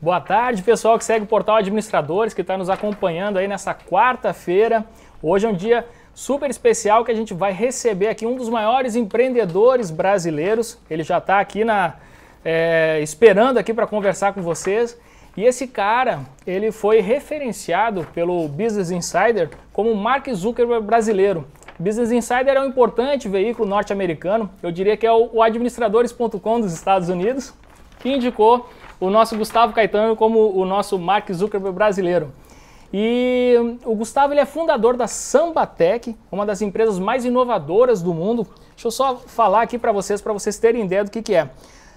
Boa tarde, pessoal que segue o Portal Administradores, que está nos acompanhando aí nessa quarta-feira. Hoje é um dia super especial que a gente vai receber aqui um dos maiores empreendedores brasileiros. Ele já está aqui esperando aqui para conversar com vocês. E esse cara, ele foi referenciado pelo Business Insider como o Mark Zuckerberg brasileiro. Business Insider é um importante veículo norte-americano, eu diria que é o administradores.com dos Estados Unidos, que indicou o nosso Gustavo Caetano como o nosso Mark Zuckerberg brasileiro. E o Gustavo ele é fundador da Sambatech, uma das empresas mais inovadoras do mundo. Deixa eu só falar aqui para vocês terem ideia do que é.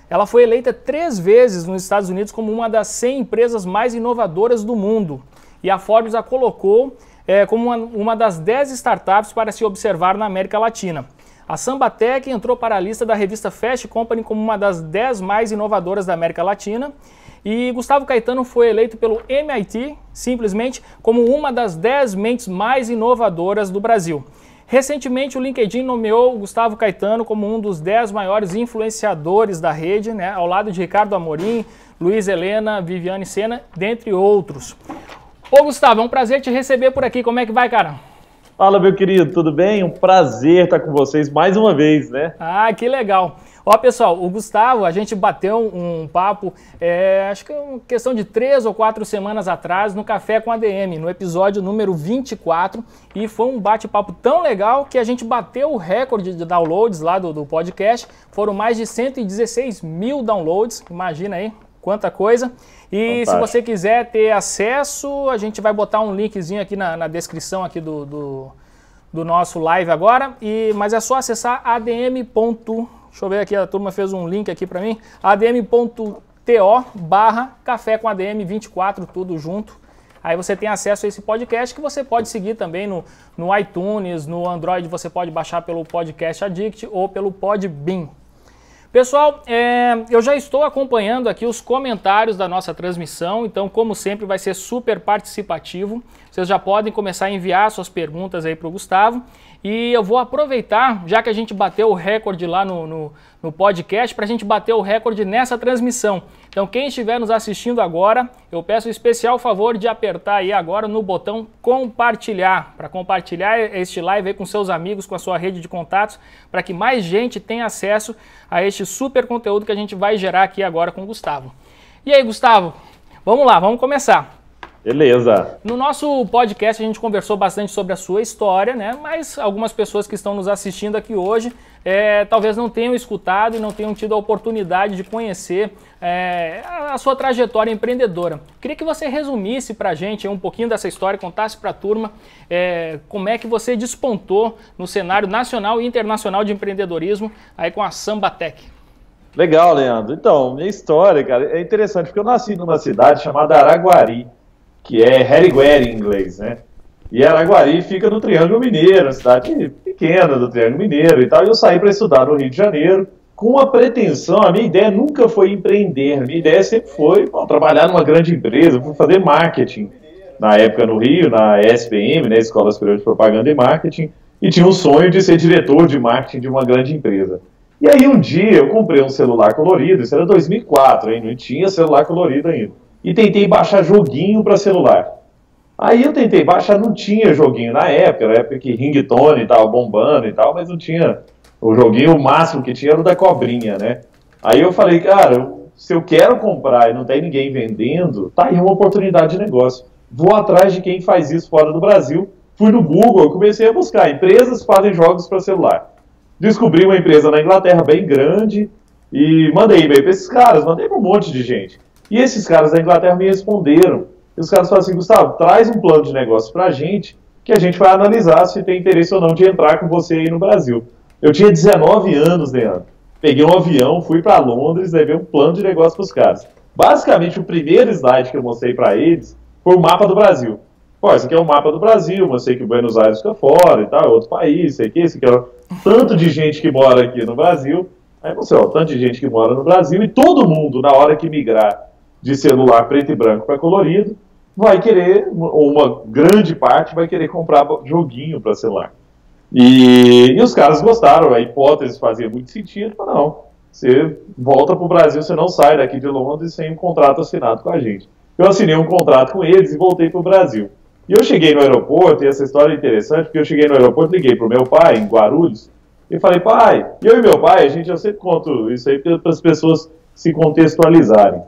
Ela foi eleita 3 vezes nos Estados Unidos como uma das 100 empresas mais inovadoras do mundo. E a Forbes a colocou como uma das 10 startups para se observar na América Latina. A Sambatech entrou para a lista da revista Fast Company como uma das 10 mais inovadoras da América Latina. E Gustavo Caetano foi eleito pelo MIT, simplesmente, como uma das 10 mentes mais inovadoras do Brasil. Recentemente, o LinkedIn nomeou o Gustavo Caetano como um dos 10 maiores influenciadores da rede, né, ao lado de Ricardo Amorim, Luiz Helena, Viviane Sena, dentre outros. Ô Gustavo, é um prazer te receber por aqui. Como é que vai, cara? Fala, meu querido, tudo bem? Um prazer estar com vocês mais uma vez, né? Ah, que legal. Ó, pessoal, o Gustavo, a gente bateu um papo, acho que é uma questão de 3 ou 4 semanas atrás, no Café com ADM, no episódio número 24, e foi um bate-papo tão legal que a gente bateu o recorde de downloads lá do podcast, foram mais de 116 mil downloads, imagina aí, quanta coisa. E fantástico. Se você quiser ter acesso, a gente vai botar um linkzinho aqui na descrição aqui do nosso live agora, mas é só acessar adm. Deixa eu ver aqui, a turma fez um link aqui para mim, adm.to/café com ADM 24, tudo junto. Aí você tem acesso a esse podcast que você pode seguir também no iTunes, no Android você pode baixar pelo Podcast Addict ou pelo Podbean. Pessoal, eu já estou acompanhando aqui os comentários da nossa transmissão, então como sempre vai ser super participativo. Vocês já podem começar a enviar suas perguntas aí para o Gustavo. E eu vou aproveitar, já que a gente bateu o recorde lá no podcast, para a gente bater o recorde nessa transmissão. Então quem estiver nos assistindo agora, eu peço o especial favor de apertar aí agora no botão compartilhar, para compartilhar este live aí com seus amigos, com a sua rede de contatos, para que mais gente tenha acesso a este super conteúdo que a gente vai gerar aqui agora com o Gustavo. E aí, Gustavo, vamos lá, vamos começar. Beleza. No nosso podcast a gente conversou bastante sobre a sua história, né? Mas algumas pessoas que estão nos assistindo aqui hoje talvez não tenham escutado e não tenham tido a oportunidade de conhecer a sua trajetória empreendedora. Queria que você resumisse para a gente um pouquinho dessa história, contasse para a turma como é que você despontou no cenário nacional e internacional de empreendedorismo aí com a Sambatech. Legal, Leandro. Então, minha história, cara, é interessante porque eu nasci numa cidade chamada Araguari, que é Harigueri em inglês, né? E Araguari fica no Triângulo Mineiro, uma cidade pequena do Triângulo Mineiro e tal. E eu saí para estudar no Rio de Janeiro com a pretensão, a minha ideia nunca foi empreender, a minha ideia sempre foi trabalhar numa grande empresa, fui fazer marketing na época no Rio, na ESPM, né, Escola Superior de Propaganda e Marketing, e tinha um sonho de ser diretor de marketing de uma grande empresa. E aí um dia eu comprei um celular colorido, isso era 2004, hein, não tinha celular colorido ainda. E tentei baixar joguinho para celular. Aí eu tentei baixar, não tinha joguinho na época, era a época que Ringtone estava bombando e tal, mas não tinha o joguinho, o máximo que tinha era o da cobrinha, né? Aí eu falei, cara, se eu quero comprar e não tem ninguém vendendo, tá aí uma oportunidade de negócio. Vou atrás de quem faz isso fora do Brasil. Fui no Google, eu comecei a buscar empresas que fazem jogos para celular. Descobri uma empresa na Inglaterra bem grande e mandei e-mail para esses caras, mandei para um monte de gente. E esses caras da Inglaterra me responderam. E os caras falaram assim, Gustavo, traz um plano de negócio pra gente, que a gente vai analisar se tem interesse ou não de entrar com você aí no Brasil. Eu tinha 19 anos, Leandro. Peguei um avião, fui para Londres, levei um plano de negócio pros caras. Basicamente, o primeiro slide que eu mostrei para eles foi o mapa do Brasil. Pô, esse aqui é o mapa do Brasil, mostrei que o Buenos Aires fica fora e tal, é outro país, sei que esse aqui é tanto de gente que mora aqui no Brasil. Aí você, tanto de gente que mora no Brasil e todo mundo, na hora que migrar de celular preto e branco para colorido, vai querer, ou uma grande parte vai querer comprar joguinho para celular. E os caras gostaram, a hipótese fazia muito sentido, mas não, você volta para o Brasil, você não sai daqui de Londres sem um contrato assinado com a gente. Eu assinei um contrato com eles e voltei para o Brasil. E eu cheguei no aeroporto, e essa história é interessante, porque eu cheguei no aeroporto, liguei para o meu pai, em Guarulhos, e falei, pai, eu e meu pai, eu sempre conto isso aí para as pessoas se contextualizarem.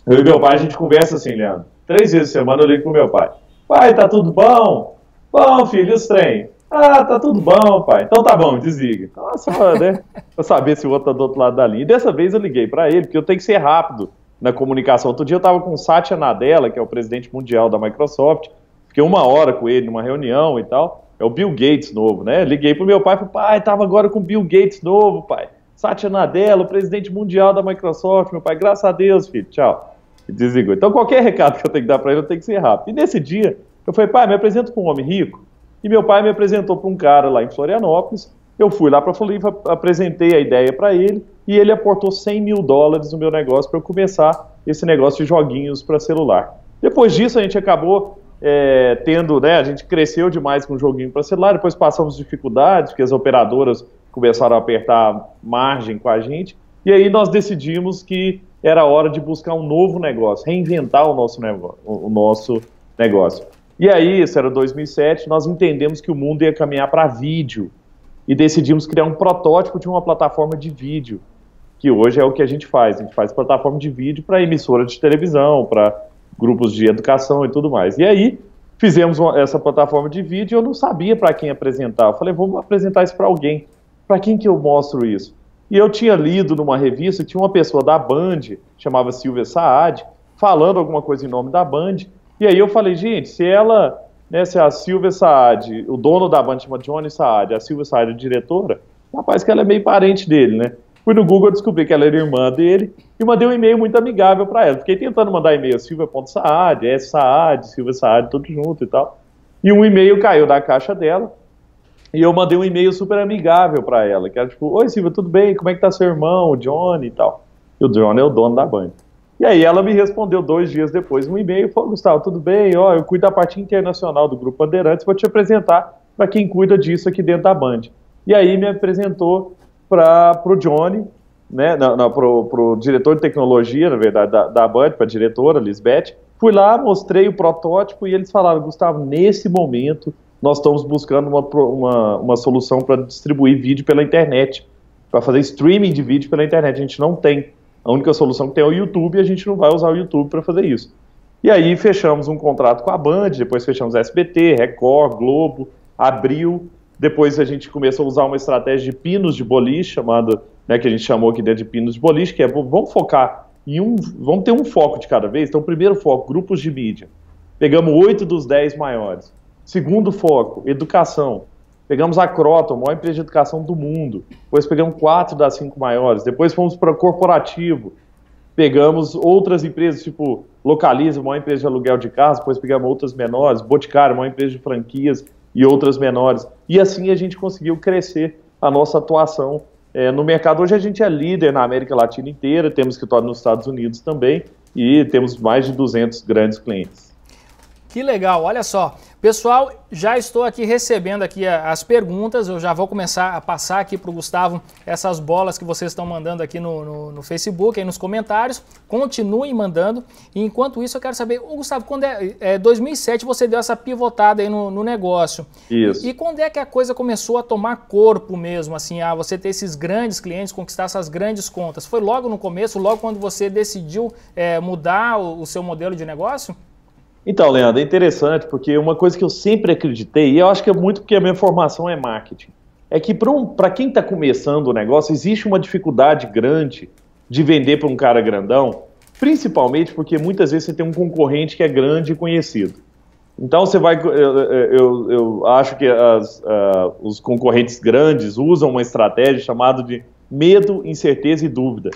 Eu e meu pai, a gente conversa assim, Leandro, 3 vezes por semana eu ligo pro meu pai. Pai, tá tudo bom? Bom, filho, os trem? Ah, tá tudo bom, pai. Então tá bom, desliga. Nossa, né? Pra saber se o outro tá do outro lado da linha. E dessa vez eu liguei pra ele, porque eu tenho que ser rápido na comunicação. Outro dia eu tava com o Satya Nadella, que é o presidente mundial da Microsoft, fiquei 1 hora com ele numa reunião e tal. É o Bill Gates novo, né? Liguei pro meu pai e falei, pai, tava agora com o Bill Gates novo, pai. Satya Nadella, o presidente mundial da Microsoft, meu pai, graças a Deus, filho, tchau. E desligou. Então qualquer recado que eu tenho que dar para ele, eu tenho que ser rápido. E nesse dia, eu falei, pai, me apresenta para um homem rico. E meu pai me apresentou para um cara lá em Florianópolis. Eu fui lá para Floripa, apresentei a ideia para ele, e ele aportou $100 mil no meu negócio para eu começar esse negócio de joguinhos para celular. Depois disso, a gente acabou tendo, né, a gente cresceu demais com joguinho para celular, depois passamos dificuldades, porque as operadoras começaram a apertar margem com a gente, e aí nós decidimos que era hora de buscar um novo negócio, reinventar o nosso negócio. E aí, isso era 2007, nós entendemos que o mundo ia caminhar para vídeo, e decidimos criar um protótipo de uma plataforma de vídeo, que hoje é o que a gente faz plataforma de vídeo para emissora de televisão, para grupos de educação e tudo mais. E aí, fizemos essa plataforma de vídeo e eu não sabia para quem apresentar. Eu falei, vamos apresentar isso para alguém. Para quem que eu mostro isso? E eu tinha lido numa revista que tinha uma pessoa da Band, chamava Silvia Saad, falando alguma coisa em nome da Band. E aí eu falei, gente, se ela, né, se a Silvia Saad, o dono da Band chama Johnny Saad, a Silvia Saad é diretora, rapaz, que ela é meio parente dele, né? Fui no Google, descobri que ela era irmã dele e mandei um e-mail muito amigável para ela. Fiquei tentando mandar e-mail silvia.saad, Saad, Silvia Saad, tudo junto e tal. E um e-mail caiu da caixa dela e eu mandei um e-mail super amigável para ela, que era tipo, oi Silvia, tudo bem? Como é que tá seu irmão, o Johnny e tal? E o Johnny é o dono da Band. E aí ela me respondeu 2 dias depois um e-mail e falou, Gustavo, tudo bem? Ó, eu cuido da parte internacional do Grupo Bandeirantes, vou te apresentar para quem cuida disso aqui dentro da Band. E aí me apresentou para o Johnny, né, para o diretor de tecnologia, na verdade, da Band, para a diretora, Lisbeth. Fui lá, mostrei o protótipo e eles falaram, Gustavo, nesse momento nós estamos buscando uma solução para distribuir vídeo pela internet, para fazer streaming de vídeo pela internet. A gente não tem. A única solução que tem é o YouTube e a gente não vai usar o YouTube para fazer isso. E aí fechamos um contrato com a Band, depois fechamos SBT, Record, Globo, Abril. Depois a gente começou a usar uma estratégia de pinos de boliche, chamada, né, que a gente chamou aqui dentro de pinos de boliche, que é, vamos focar vamos ter um foco de cada vez. Então, primeiro foco, grupos de mídia. Pegamos 8 dos 10 maiores. Segundo foco, educação. Pegamos a Croton, a maior empresa de educação do mundo. Depois pegamos 4 das 5 maiores. Depois fomos para corporativo. Pegamos outras empresas, tipo Localiza, a maior empresa de aluguel de carros. Depois pegamos outras menores. Boticário, a maior empresa de franquias e outras menores. E assim a gente conseguiu crescer a nossa atuação no mercado. Hoje a gente é líder na América Latina inteira, temos escritório nos Estados Unidos também e temos mais de 200 grandes clientes. Que legal, olha só. Pessoal, já estou aqui recebendo aqui as perguntas, eu já vou começar a passar aqui para o Gustavo essas bolas que vocês estão mandando aqui no Facebook, aí nos comentários. Continuem mandando. E enquanto isso eu quero saber, Gustavo, quando 2007 você deu essa pivotada aí no negócio. Isso. E quando é que a coisa começou a tomar corpo mesmo, assim, você ter esses grandes clientes, conquistar essas grandes contas? Foi logo no começo, logo quando você decidiu mudar o seu modelo de negócio? Então, Leandro, é interessante porque uma coisa que eu sempre acreditei, e eu acho que é muito porque a minha formação é marketing, é que para quem está começando o negócio, existe uma dificuldade grande de vender para um cara grandão, principalmente porque muitas vezes você tem um concorrente que é grande e conhecido. Então, você vai, eu acho que os concorrentes grandes usam uma estratégia chamada de medo, incerteza e dúvida.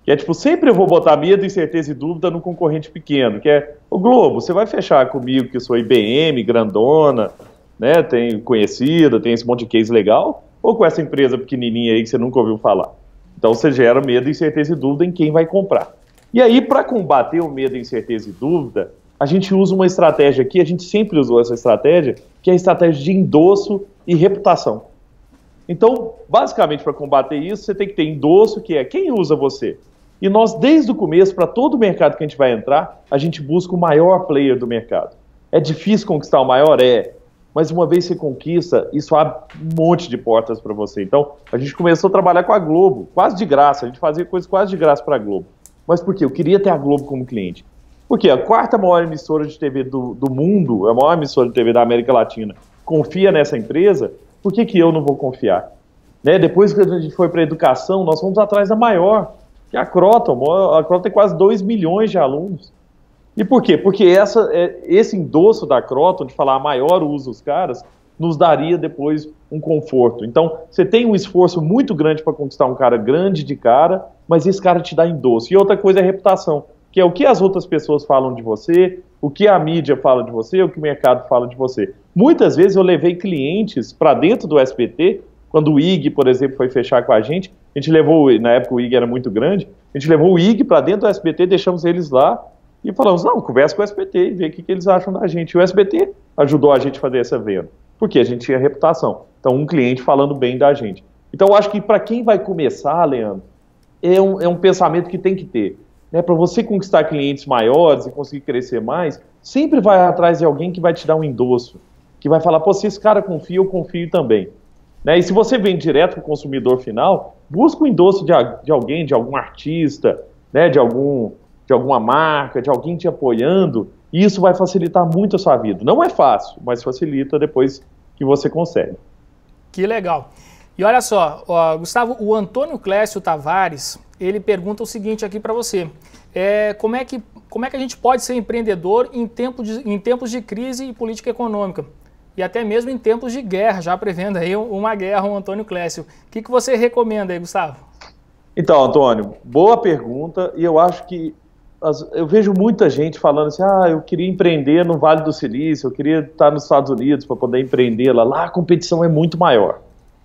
Que é tipo, sempre eu vou botar medo, incerteza e dúvida no concorrente pequeno, que é, o Globo, você vai fechar comigo que eu sou IBM, grandona, né, tem conhecida, tem esse monte de case legal, ou com essa empresa pequenininha aí que você nunca ouviu falar? Então você gera medo, incerteza e dúvida em quem vai comprar. E aí, para combater o medo, incerteza e dúvida, a gente usa uma estratégia aqui, a gente sempre usou essa estratégia, que é a estratégia de endosso e reputação. Então, basicamente, para combater isso, você tem que ter endosso, que é quem usa você. E nós, desde o começo, para todo o mercado que a gente vai entrar, a gente busca o maior player do mercado. É difícil conquistar o maior? É. Mas uma vez que você conquista, isso abre um monte de portas para você. Então, a gente começou a trabalhar com a Globo, quase de graça. A gente fazia coisas quase de graça para a Globo. Mas por quê? Eu queria ter a Globo como cliente. Porque a quarta maior emissora de TV do mundo, a maior emissora de TV da América Latina, confia nessa empresa, por que eu não vou confiar? Né? Depois que a gente foi para a educação, nós fomos atrás da maior, que é a Croton. A Croton tem quase 2 milhões de alunos. E por quê? Porque esse endosso da Croton, de falar a maior usa os caras, nos daria depois um conforto. Então, você tem um esforço muito grande para conquistar um cara grande de cara, mas esse cara te dá endosso. E outra coisa é a reputação, que é o que as outras pessoas falam de você, o que a mídia fala de você, o que o mercado fala de você. Muitas vezes eu levei clientes para dentro do SBT, quando o IG, por exemplo, foi fechar com a gente levou, na época o IG era muito grande, a gente levou o IG para dentro do SBT, deixamos eles lá e falamos, não, conversa com o SBT e vê o que eles acham da gente. E o SBT ajudou a gente a fazer essa venda, porque a gente tinha reputação. Então, um cliente falando bem da gente. Então, eu acho que para quem vai começar, Leandro, é um pensamento que tem que ter. Né? Para você conquistar clientes maiores e conseguir crescer mais, sempre vai atrás de alguém que vai te dar um endosso, que vai falar, pô, se esse cara confia, eu confio também. Né? E se você vem direto para o consumidor final, busca o endosso de alguém, de algum artista, né? de alguma marca, de alguém te apoiando, e isso vai facilitar muito a sua vida. Não é fácil, mas facilita depois que você consegue. Que legal. E olha só, Gustavo, o Antônio Clécio Tavares, ele pergunta o seguinte aqui para você. Como é que a gente pode ser empreendedor em tempos de crise e política econômica? E até mesmo em tempos de guerra, já prevendo aí uma guerra, o Antônio Clécio. O que você recomenda aí, Gustavo? Então, Antônio, boa pergunta, e eu acho que eu vejo muita gente falando assim, eu queria empreender no Vale do Silício, eu queria estar nos Estados Unidos para poder empreender lá a competição é muito maior.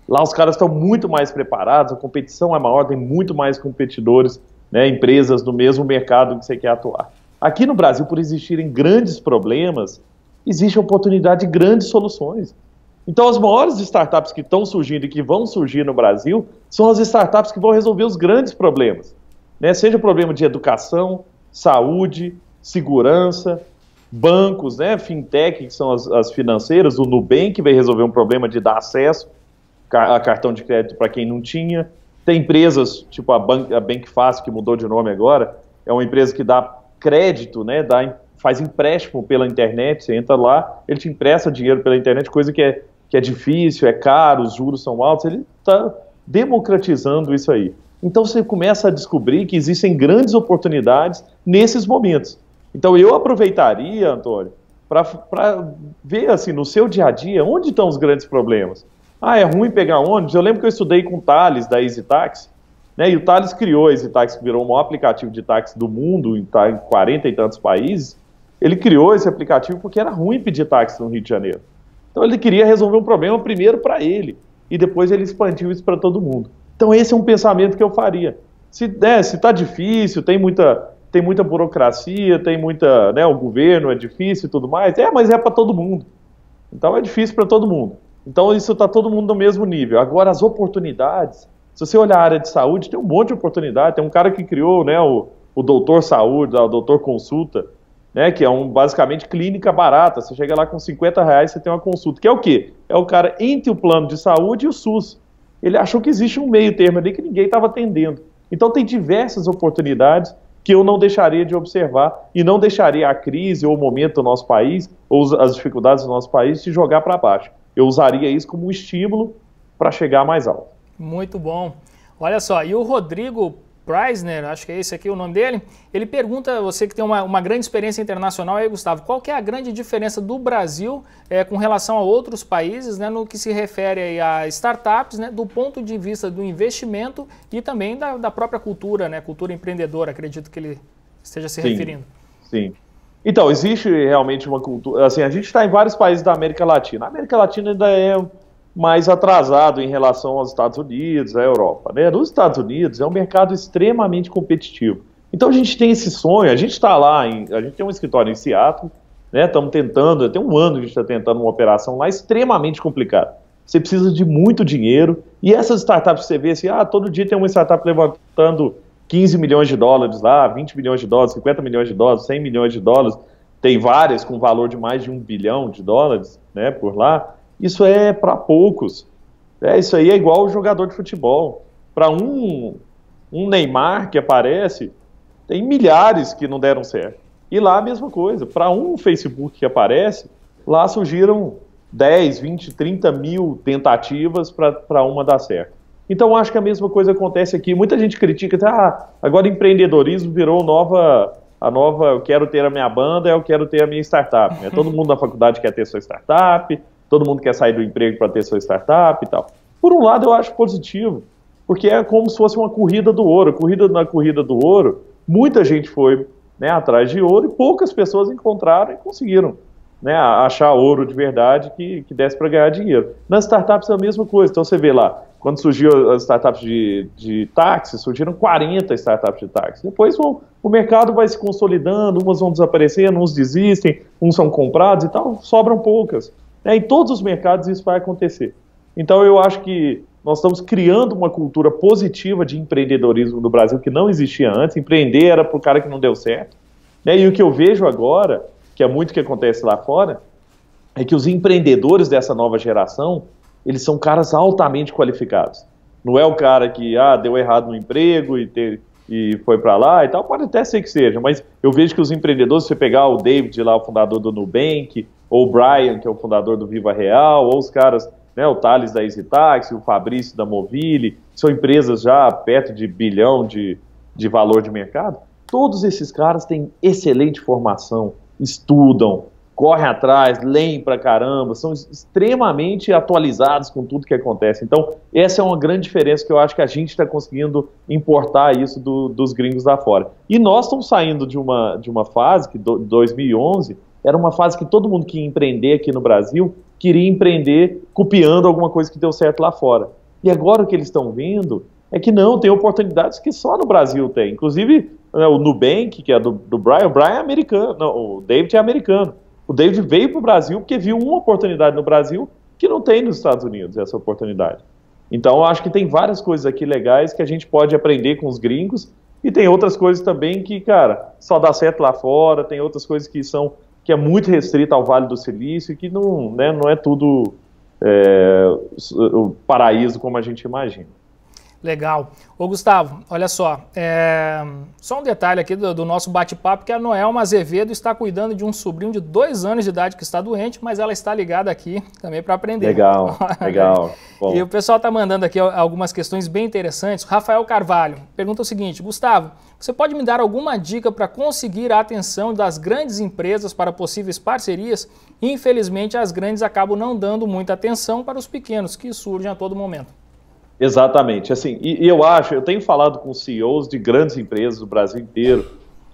Lá os caras estão muito mais preparados, a competição é maior, tem muito mais competidores, né, empresas do mesmo mercado que você quer atuar. Aqui no Brasil, por existirem grandes problemas, existe a oportunidade de grandes soluções. Então, as maiores startups que estão surgindo e que vão surgir no Brasil são as startups que vão resolver os grandes problemas. Né? Seja o problema de educação, saúde, segurança, bancos, né? Fintech, que são as financeiras, o Nubank, que vai resolver um problema de dar acesso a cartão de crédito para quem não tinha. Tem empresas, tipo a Bank Fácil, que mudou de nome agora, é uma empresa que dá crédito, né? Faz empréstimo pela internet, você entra lá, ele te empresta dinheiro pela internet, coisa que é difícil, é caro, os juros são altos, ele está democratizando isso aí. Então você começa a descobrir que existem grandes oportunidades nesses momentos. Então eu aproveitaria, Antônio, para ver assim, no seu dia a dia, onde estão os grandes problemas. É ruim pegar ônibus? Eu lembro que eu estudei com o Thales, da EasyTaxi, né, e o Thales criou a EasyTaxi, que virou o maior aplicativo de táxi do mundo, está em 40 e tantos países. Ele criou esse aplicativo porque era ruim pedir táxi no Rio de Janeiro. Então ele queria resolver um problema primeiro para ele, e depois ele expandiu isso para todo mundo. Então esse é um pensamento que eu faria. Se está difícil, tem muita burocracia, tem muita, né, o governo é difícil e tudo mais, mas é para todo mundo. Então é difícil para todo mundo. Então isso está todo mundo no mesmo nível. Agora as oportunidades, se você olhar a área de saúde, tem um monte de oportunidade. Tem um cara que criou, né, o Doutor Saúde, o Doutor Consulta, né, que é basicamente clínica barata. Você chega lá com R$50, você tem uma consulta. Que é o quê? É o cara entre o plano de saúde e o SUS. Ele achou que existe um meio termo ali que ninguém estava atendendo. Então tem diversas oportunidades que eu não deixaria de observar e não deixaria a crise ou o momento do nosso país, ou as dificuldades do nosso país, se jogar para baixo. Eu usaria isso como um estímulo para chegar mais alto. Muito bom. Olha só, e o Rodrigo Preisner, acho que é esse aqui o nome dele, ele pergunta, você que tem uma grande experiência internacional aí, Gustavo, qual que é a grande diferença do Brasil com relação a outros países, né, no que se refere aí a startups, né, do ponto de vista do investimento e também da própria cultura, né, cultura empreendedora, acredito que ele esteja se referindo. Sim. Então, existe realmente uma cultura, assim, a gente está em vários países da América Latina. A América Latina ainda é mais atrasado em relação aos Estados Unidos, à Europa, né? Nos Estados Unidos é um mercado extremamente competitivo. Então a gente tem esse sonho, a gente está lá, a gente tem um escritório em Seattle, né? Estamos tentando, tem um ano que a gente está tentando uma operação lá extremamente complicada. você precisa de muito dinheiro, e essas startups você vê assim, todo dia tem uma startup levantando 15 milhões de dólares lá, 20 milhões de dólares, 50 milhões de dólares, 100 milhões de dólares, tem várias com valor de mais de 1 bilhão de dólares, né, por lá. Isso é para poucos. Isso aí é igual o jogador de futebol. Para um Neymar que aparece, tem milhares que não deram certo. E lá a mesma coisa. Para um Facebook que aparece, lá surgiram 10, 20, 30 mil tentativas para uma dar certo. Então acho que a mesma coisa acontece aqui. Muita gente critica, agora empreendedorismo virou a nova, eu quero ter a minha banda, eu quero ter a minha startup. Né? Todo mundo na faculdade quer ter sua startup, todo mundo quer sair do emprego para ter sua startup e tal. Por um lado eu acho positivo, porque é como se fosse uma corrida do ouro. Na corrida do ouro, muita gente foi, né, atrás de ouro e poucas pessoas encontraram e conseguiram, né, achar ouro de verdade que desse para ganhar dinheiro. Nas startups é a mesma coisa. Então você vê lá, quando surgiu as startups de táxi, surgiram 40 startups de táxi. Depois o mercado vai se consolidando, umas vão desaparecendo, uns desistem, uns são comprados e tal, sobram poucas. Em todos os mercados isso vai acontecer. Então eu acho que nós estamos criando uma cultura positiva de empreendedorismo no Brasil que não existia antes. Empreender era para o cara que não deu certo. E o que eu vejo agora, que é muito o que acontece lá fora, é que os empreendedores dessa nova geração, eles são caras altamente qualificados. Não é o cara que deu errado no emprego e foi para lá e tal, pode até ser que seja, mas eu vejo que os empreendedores, se você pegar o David lá, o fundador do Nubank, ou o Brian, que é o fundador do Viva Real, ou os caras, né, o Thales da EasyTaxi, o Fabrício da Movile, são empresas já perto de bilhão de valor de mercado, todos esses caras têm excelente formação, estudam, correm atrás, leem pra caramba, são extremamente atualizados com tudo que acontece. Então, essa é uma grande diferença que eu acho que a gente está conseguindo importar isso dos gringos lá fora. E nós estamos saindo de uma fase, que 2011, era uma fase que todo mundo que ia empreender aqui no Brasil queria empreender copiando alguma coisa que deu certo lá fora. E agora o que eles estão vendo é que não, tem oportunidades que só no Brasil tem. Inclusive, o Nubank, que é do Brian, o Brian é americano, não, o David é americano. O David veio para o Brasil porque viu uma oportunidade no Brasil que não tem nos Estados Unidos, essa oportunidade. Então, eu acho que tem várias coisas aqui legais que a gente pode aprender com os gringos e tem outras coisas também que, cara, só dá certo lá fora, tem outras coisas que é muito restrita ao Vale do Silício e que não, né, não é tudo o paraíso como a gente imagina. Legal. Ô Gustavo, olha só, só um detalhe aqui do nosso bate-papo, que a Noelma Azevedo está cuidando de um sobrinho de 2 anos de idade que está doente, mas ela está ligada aqui também para aprender. Legal, legal. Bom. E o pessoal está mandando aqui algumas questões bem interessantes. Rafael Carvalho pergunta o seguinte: Gustavo, você pode me dar alguma dica para conseguir a atenção das grandes empresas para possíveis parcerias? Infelizmente, as grandes acabam não dando muita atenção para os pequenos, que surgem a todo momento. Exatamente, assim, e eu tenho falado com CEOs de grandes empresas do Brasil inteiro,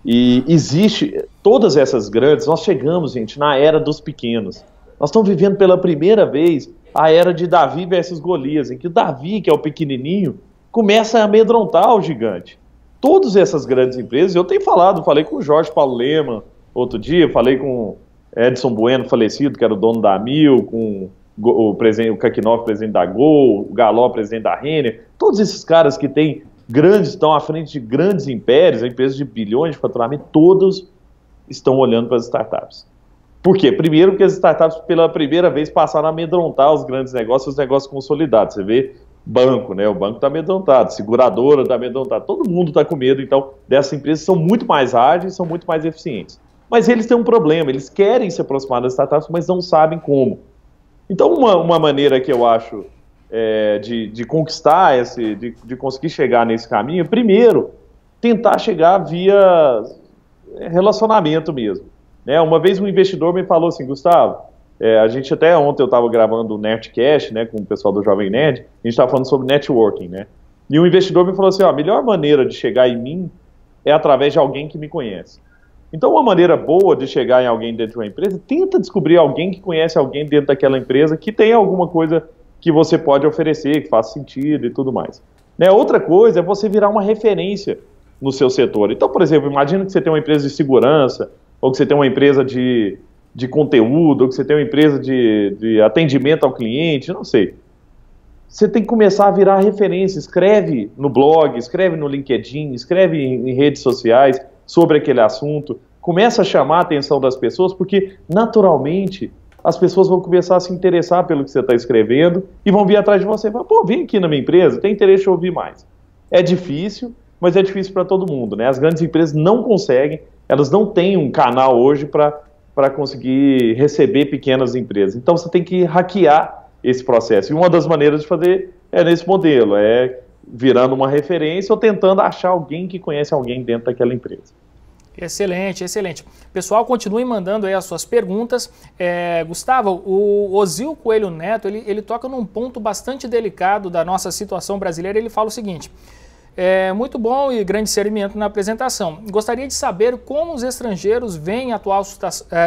e existe, todas essas grandes, nós chegamos, gente, na era dos pequenos. Nós estamos vivendo pela primeira vez a era de Davi versus Golias, em que o Davi, que é o pequenininho, começa a amedrontar o gigante. Todas essas grandes empresas, eu tenho falei com o Jorge Paulo Lemann outro dia, falei com Edson Bueno, falecido, que era o dono da Amil, com o Kakinoff, presidente da Gol, o Galó, presidente da Renner, todos esses caras que estão à frente de grandes impérios, empresas de bilhões de faturamento, todos estão olhando para as startups. Por quê? Primeiro porque as startups pela primeira vez passaram a amedrontar os grandes negócios, os negócios consolidados. Você vê banco, né? O banco está amedrontado, seguradora está amedrontada, todo mundo está com medo, então, dessas empresas são muito mais ágeis, são muito mais eficientes. Mas eles têm um problema, eles querem se aproximar das startups, mas não sabem como. Então, uma maneira que eu acho de conquistar, de conseguir chegar nesse caminho, primeiro, tentar chegar via relacionamento mesmo. Né? Uma vez um investidor me falou assim: Gustavo, a gente até ontem eu estava gravando o Nerdcast, né, com o pessoal do Jovem Nerd, a gente estava falando sobre networking, né? E um investidor me falou assim: a melhor maneira de chegar em mim é através de alguém que me conhece. Então, uma maneira boa de chegar em alguém dentro de uma empresa, tenta descobrir alguém que conhece alguém dentro daquela empresa que tem alguma coisa que você pode oferecer, que faça sentido e tudo mais. Né? Outra coisa é você virar uma referência no seu setor. Então, por exemplo, imagina que você tem uma empresa de segurança, ou que você tem uma empresa de conteúdo, ou que você tem uma empresa de atendimento ao cliente, não sei. você tem que começar a virar referência. Escreve no blog, escreve no LinkedIn, escreve em redes sociais sobre aquele assunto. Começa a chamar a atenção das pessoas, porque naturalmente as pessoas vão começar a se interessar pelo que você está escrevendo e vão vir atrás de você e falar, pô, vem aqui na minha empresa, tem interesse em ouvir mais. É difícil, mas é difícil para todo mundo, né? As grandes empresas não conseguem, elas não têm um canal hoje para conseguir receber pequenas empresas. Então você tem que hackear esse processo. E uma das maneiras de fazer é nesse modelo, é virando uma referência ou tentando achar alguém que conhece alguém dentro daquela empresa. Excelente, excelente. Pessoal, continuem mandando aí as suas perguntas. Gustavo, o Ozil Coelho Neto, ele toca num ponto bastante delicado da nossa situação brasileira. Ele fala o seguinte: muito bom e grande discernimento na apresentação. Gostaria de saber como os estrangeiros veem a atual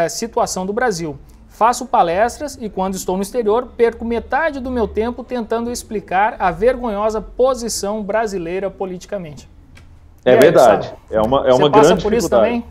situação do Brasil. Faço palestras e, quando estou no exterior, perco metade do meu tempo tentando explicar a vergonhosa posição brasileira politicamente. É verdade. É uma grande dificuldade. Você passa por isso também?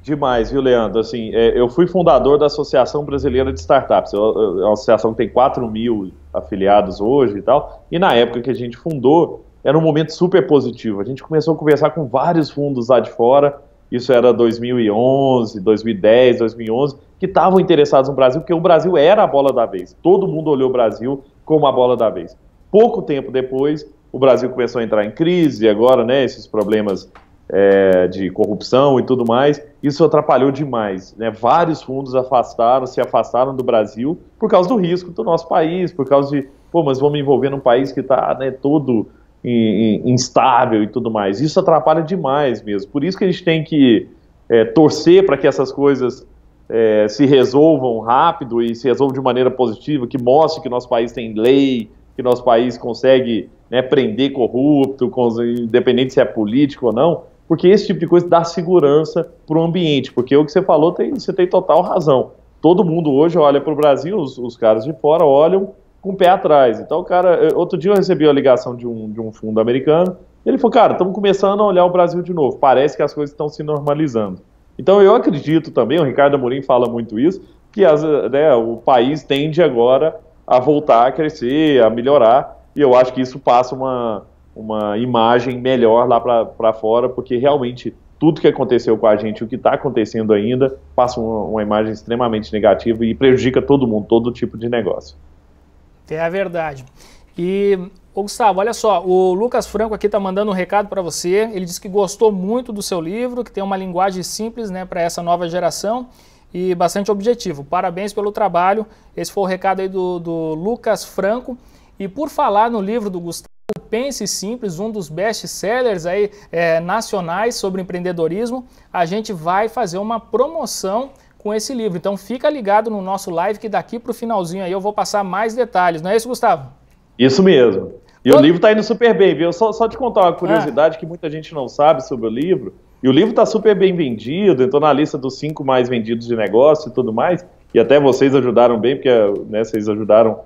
Demais, viu, Leandro? Assim, eu fui fundador da Associação Brasileira de Startups. É uma associação que tem 4.000 afiliados hoje e tal. E na época que a gente fundou, era um momento super positivo. A gente começou a conversar com vários fundos lá de fora. Isso era 2011, 2010, 2011, que estavam interessados no Brasil, porque o Brasil era a bola da vez. Todo mundo olhou o Brasil como a bola da vez. Pouco tempo depois, o Brasil começou a entrar em crise, agora, né, esses problemas de corrupção e tudo mais, isso atrapalhou demais, né? Vários fundos se afastaram do Brasil por causa do risco do nosso país, por causa de, pô, mas vamos me envolver num país que está, né, todo instável e tudo mais. Isso atrapalha demais mesmo. Por isso que a gente tem que torcer para que essas coisas se resolvam rápido e se resolvam de maneira positiva, que mostre que nosso país tem lei, que nosso país consegue, né, prender corrupto, independente se é político ou não, porque esse tipo de coisa dá segurança para o ambiente, porque o que você falou, você tem total razão. Todo mundo hoje olha para o Brasil, os caras de fora olham com o pé atrás. Então, cara, outro dia eu recebi a ligação de um fundo americano, ele falou, cara, estamos começando a olhar o Brasil de novo, parece que as coisas estão se normalizando. Então eu acredito também, o Ricardo Amorim fala muito isso, que o país tende agora a voltar a crescer, a melhorar, e eu acho que isso passa uma imagem melhor lá para fora, porque realmente tudo que aconteceu com a gente, o que está acontecendo ainda, passa uma imagem extremamente negativa e prejudica todo mundo, todo tipo de negócio. É a verdade. E, Gustavo, olha só, o Lucas Franco aqui está mandando um recado para você. Ele disse que gostou muito do seu livro, que tem uma linguagem simples, né, para essa nova geração e bastante objetivo. Parabéns pelo trabalho. Esse foi o recado aí do Lucas Franco. E por falar no livro do Gustavo, Pense Simples, um dos best-sellers aí, nacionais sobre empreendedorismo, a gente vai fazer uma promoção com esse livro. Então fica ligado no nosso live que daqui para o finalzinho aí eu vou passar mais detalhes. Não é isso, Gustavo? Isso mesmo. E o livro está indo super bem, viu? Só te contar uma curiosidade que muita gente não sabe sobre o livro. E o livro está super bem vendido, entrou na lista dos 5 mais vendidos de negócio e tudo mais. E até vocês ajudaram bem, porque, né, vocês ajudaram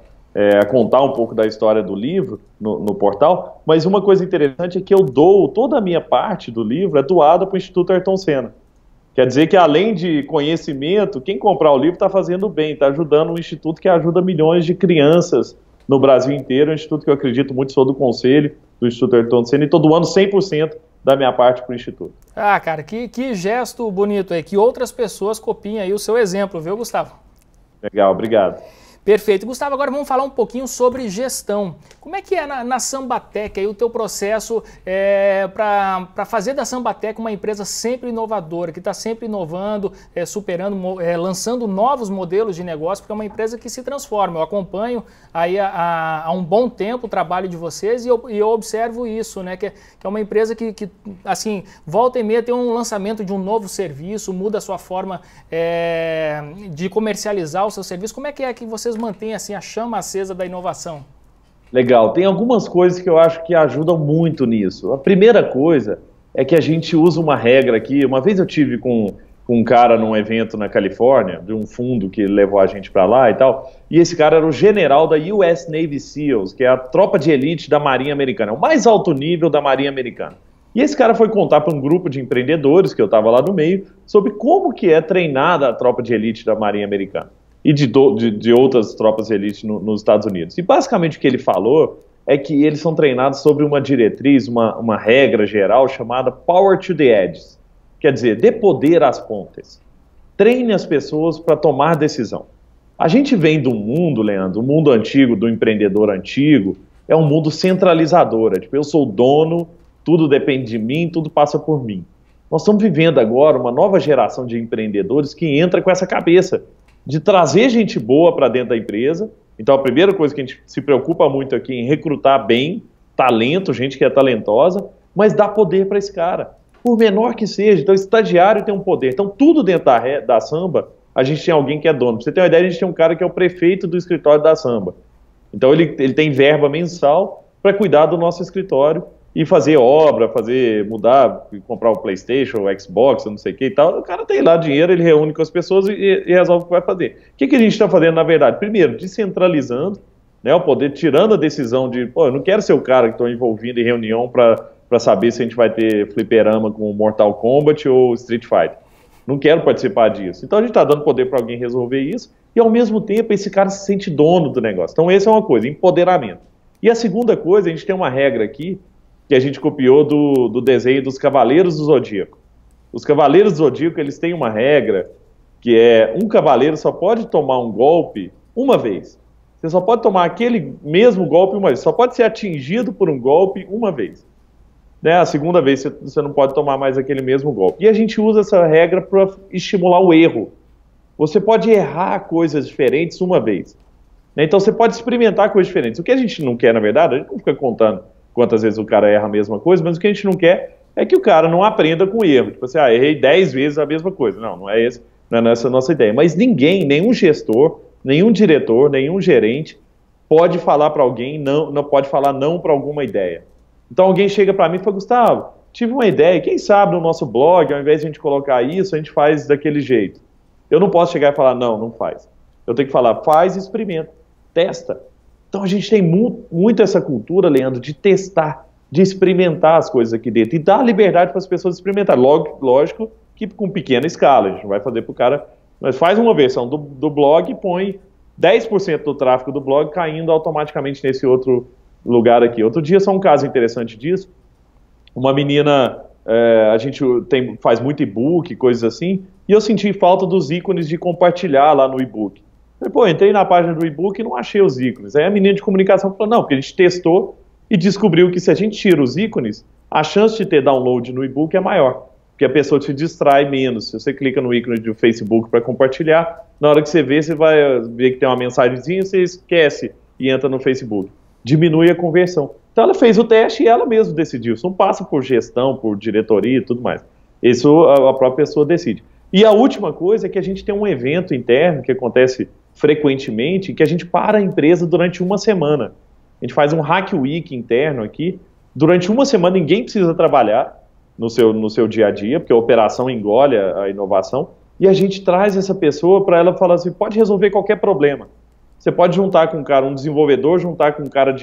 a contar um pouco da história do livro no portal. Mas uma coisa interessante é que eu dou toda a minha parte do livro é doada para o Instituto Ayrton Senna. Quer dizer que, além de conhecimento, quem comprar o livro está fazendo bem, está ajudando um instituto que ajuda milhões de crianças no Brasil inteiro, um instituto que eu acredito muito, sou do conselho do Instituto Ayrton Senna, e todo ano 100% da minha parte para o Instituto. Ah, cara, que gesto bonito aí, que outras pessoas copiem aí o seu exemplo, viu, Gustavo? Legal, obrigado. Perfeito. Gustavo, agora vamos falar um pouquinho sobre gestão. Como é que é na Sambatec aí o teu processo para fazer da Sambatec uma empresa sempre inovadora, que está sempre inovando, superando, lançando novos modelos de negócio, porque é uma empresa que se transforma. Eu acompanho aí há um bom tempo o trabalho de vocês e eu observo isso, né? Que é uma empresa que assim, volta e meia tem um lançamento de um novo serviço, muda a sua forma de comercializar o seu serviço. Como é que vocês mantêm assim a chama acesa da inovação? Legal, tem algumas coisas que eu acho que ajudam muito nisso. A primeira coisa é que a gente usa uma regra aqui. Uma vez eu tive com um cara num evento na Califórnia, de um fundo que levou a gente para lá e tal, e esse cara era o general da US Navy SEALs, que é a tropa de elite da Marinha Americana, o mais alto nível da Marinha Americana. E esse cara foi contar para um grupo de empreendedores, que eu estava lá no meio, sobre como que é treinada a tropa de elite da Marinha Americana. e de outras tropas de elite nos Estados Unidos. E basicamente o que ele falou é que eles são treinados sobre uma diretriz, uma regra geral chamada Power to the Edges. Quer dizer, dê poder às pontas. Treine as pessoas para tomar decisão. A gente vem do mundo, Leandro, o mundo antigo, do empreendedor antigo, é um mundo centralizador. Tipo, eu sou o dono, tudo depende de mim, tudo passa por mim. Nós estamos vivendo agora uma nova geração de empreendedores que entra com essa cabeça de trazer gente boa para dentro da empresa. Então, a primeira coisa que a gente se preocupa muito aqui é em recrutar bem, talento, gente que é talentosa, mas dar poder para esse cara, por menor que seja. Então, o estagiário tem um poder. Então, tudo dentro da Samba, a gente tem alguém que é dono. Pra você ter uma ideia, a gente tem um cara que é o prefeito do escritório da Samba. Então, ele tem verba mensal para cuidar do nosso escritório e fazer obra, mudar, comprar o PlayStation, o Xbox, não sei o que e tal. O cara tem lá dinheiro, ele reúne com as pessoas e resolve o que vai fazer. O que a gente está fazendo, na verdade? Primeiro, descentralizando, né, o poder, tirando a decisão de, pô, eu não quero ser o cara que estou envolvido em reunião para saber se a gente vai ter fliperama com Mortal Kombat ou Street Fighter. Não quero participar disso. Então a gente está dando poder para alguém resolver isso e, ao mesmo tempo, esse cara se sente dono do negócio. Então essa é uma coisa, empoderamento. E a segunda coisa, a gente tem uma regra aqui que a gente copiou do desenho dos Cavaleiros do Zodíaco. Os Cavaleiros do Zodíaco, eles têm uma regra que é um cavaleiro só pode tomar um golpe uma vez. Você só pode tomar aquele mesmo golpe uma vez. Só pode ser atingido por um golpe uma vez. Né? A segunda vez você não pode tomar mais aquele mesmo golpe. E a gente usa essa regra para estimular o erro. Você pode errar coisas diferentes uma vez. Né? Então você pode experimentar coisas diferentes. O que a gente não quer, na verdade, a gente não fica contando quantas vezes o cara erra a mesma coisa, mas o que a gente não quer é que o cara não aprenda com erro. Tipo assim, errei 10 vezes a mesma coisa. Não é essa a nossa ideia. Mas ninguém, nenhum gestor, nenhum diretor, nenhum gerente pode falar para alguém, não pode falar não para alguma ideia. Então alguém chega para mim e fala, Gustavo, tive uma ideia, quem sabe no nosso blog, ao invés de a gente colocar isso, a gente faz daquele jeito. Eu não posso chegar e falar, não faz. Eu tenho que falar, faz e experimenta, testa. Então a gente tem muito essa cultura, Leandro, de testar, de experimentar as coisas aqui dentro e dar liberdade para as pessoas experimentarem. Lógico que com pequena escala, a gente não vai fazer para o cara, mas faz uma versão do blog e põe 10% do tráfego do blog caindo automaticamente nesse outro lugar aqui. Outro dia, só um caso interessante disso, uma menina, a gente faz muito e-book, coisas assim, e eu senti falta dos ícones de compartilhar lá no e-book. Pô, entrei na página do e-book e não achei os ícones. Aí a menina de comunicação falou, não, porque a gente testou e descobriu que se a gente tira os ícones, a chance de ter download no e-book é maior, porque a pessoa se distrai menos. Se você clica no ícone do Facebook para compartilhar, na hora que você vê, você vai ver que tem uma mensagenzinha, você esquece e entra no Facebook. Diminui a conversão. Então ela fez o teste e ela mesma decidiu. Isso não passa por gestão, por diretoria e tudo mais. Isso a própria pessoa decide. E a última coisa é que a gente tem um evento interno que acontece frequentemente, que a gente para a empresa durante uma semana. A gente faz um Hack Week interno aqui. Durante uma semana ninguém precisa trabalhar no seu dia a dia, porque a operação engole a inovação, e a gente traz essa pessoa para ela falar assim, pode resolver qualquer problema. Você pode juntar com um cara, um desenvolvedor, juntar com um cara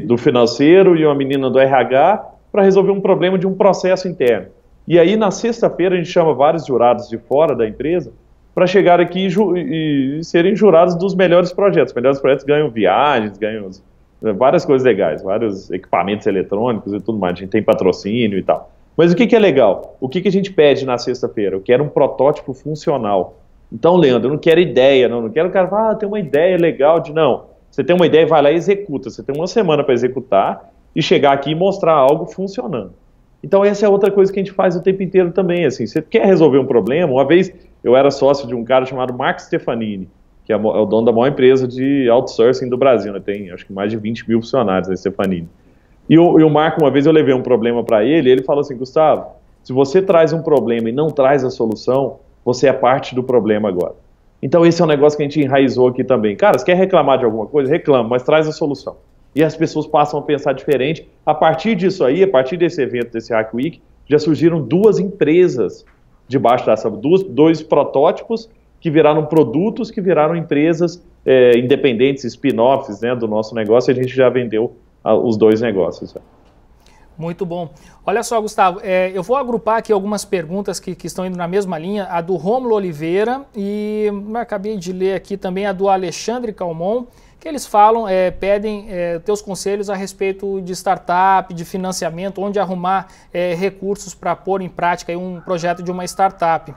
do financeiro e uma menina do RH para resolver um problema de um processo interno. E aí, na sexta-feira, a gente chama vários jurados de fora da empresa para chegar aqui e serem jurados dos melhores projetos. Os melhores projetos ganham viagens, ganham várias coisas legais, vários equipamentos eletrônicos e tudo mais. A gente tem patrocínio e tal. Mas o que é legal? O que a gente pede na sexta-feira? Eu quero um protótipo funcional. Então, Leandro, eu não quero ideia, não quero o cara falar, tem uma ideia legal de... Não, você tem uma ideia, vai lá e executa. Você tem uma semana para executar e chegar aqui e mostrar algo funcionando. Então, essa é outra coisa que a gente faz o tempo inteiro também. Assim, você quer resolver um problema? Uma vez eu era sócio de um cara chamado Mark Stefanini, que é o dono da maior empresa de outsourcing do Brasil, né? Tem acho que mais de 20 mil funcionários, a Stefanini. E o Mark, uma vez eu levei um problema para ele, e ele falou assim, Gustavo, se você traz um problema e não traz a solução, você é parte do problema agora. Então esse é um negócio que a gente enraizou aqui também. Cara, você quer reclamar de alguma coisa? Reclama, mas traz a solução. E as pessoas passam a pensar diferente. A partir disso aí, a partir desse evento, desse Hack Week, já surgiram 2 empresas debaixo dessa, dois protótipos que viraram produtos, que viraram empresas independentes, spin-offs, né, do nosso negócio, e a gente já vendeu os 2 negócios. Muito bom. Olha só, Gustavo, eu vou agrupar aqui algumas perguntas que estão indo na mesma linha, a do Rômulo Oliveira e acabei de ler aqui também a do Alexandre Calmon, que eles falam, pedem teus conselhos a respeito de startup, de financiamento, onde arrumar recursos para pôr em prática aí um projeto de uma startup.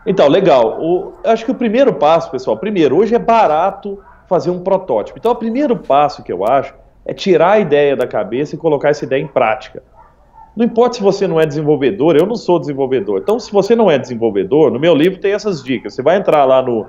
Então, legal. Acho que o primeiro passo, pessoal, hoje é barato fazer um protótipo. Então, o primeiro passo que eu acho é tirar a ideia da cabeça e colocar essa ideia em prática. Não importa se você não é desenvolvedor, eu não sou desenvolvedor. Então, se você não é desenvolvedor, no meu livro tem essas dicas. Você vai entrar lá no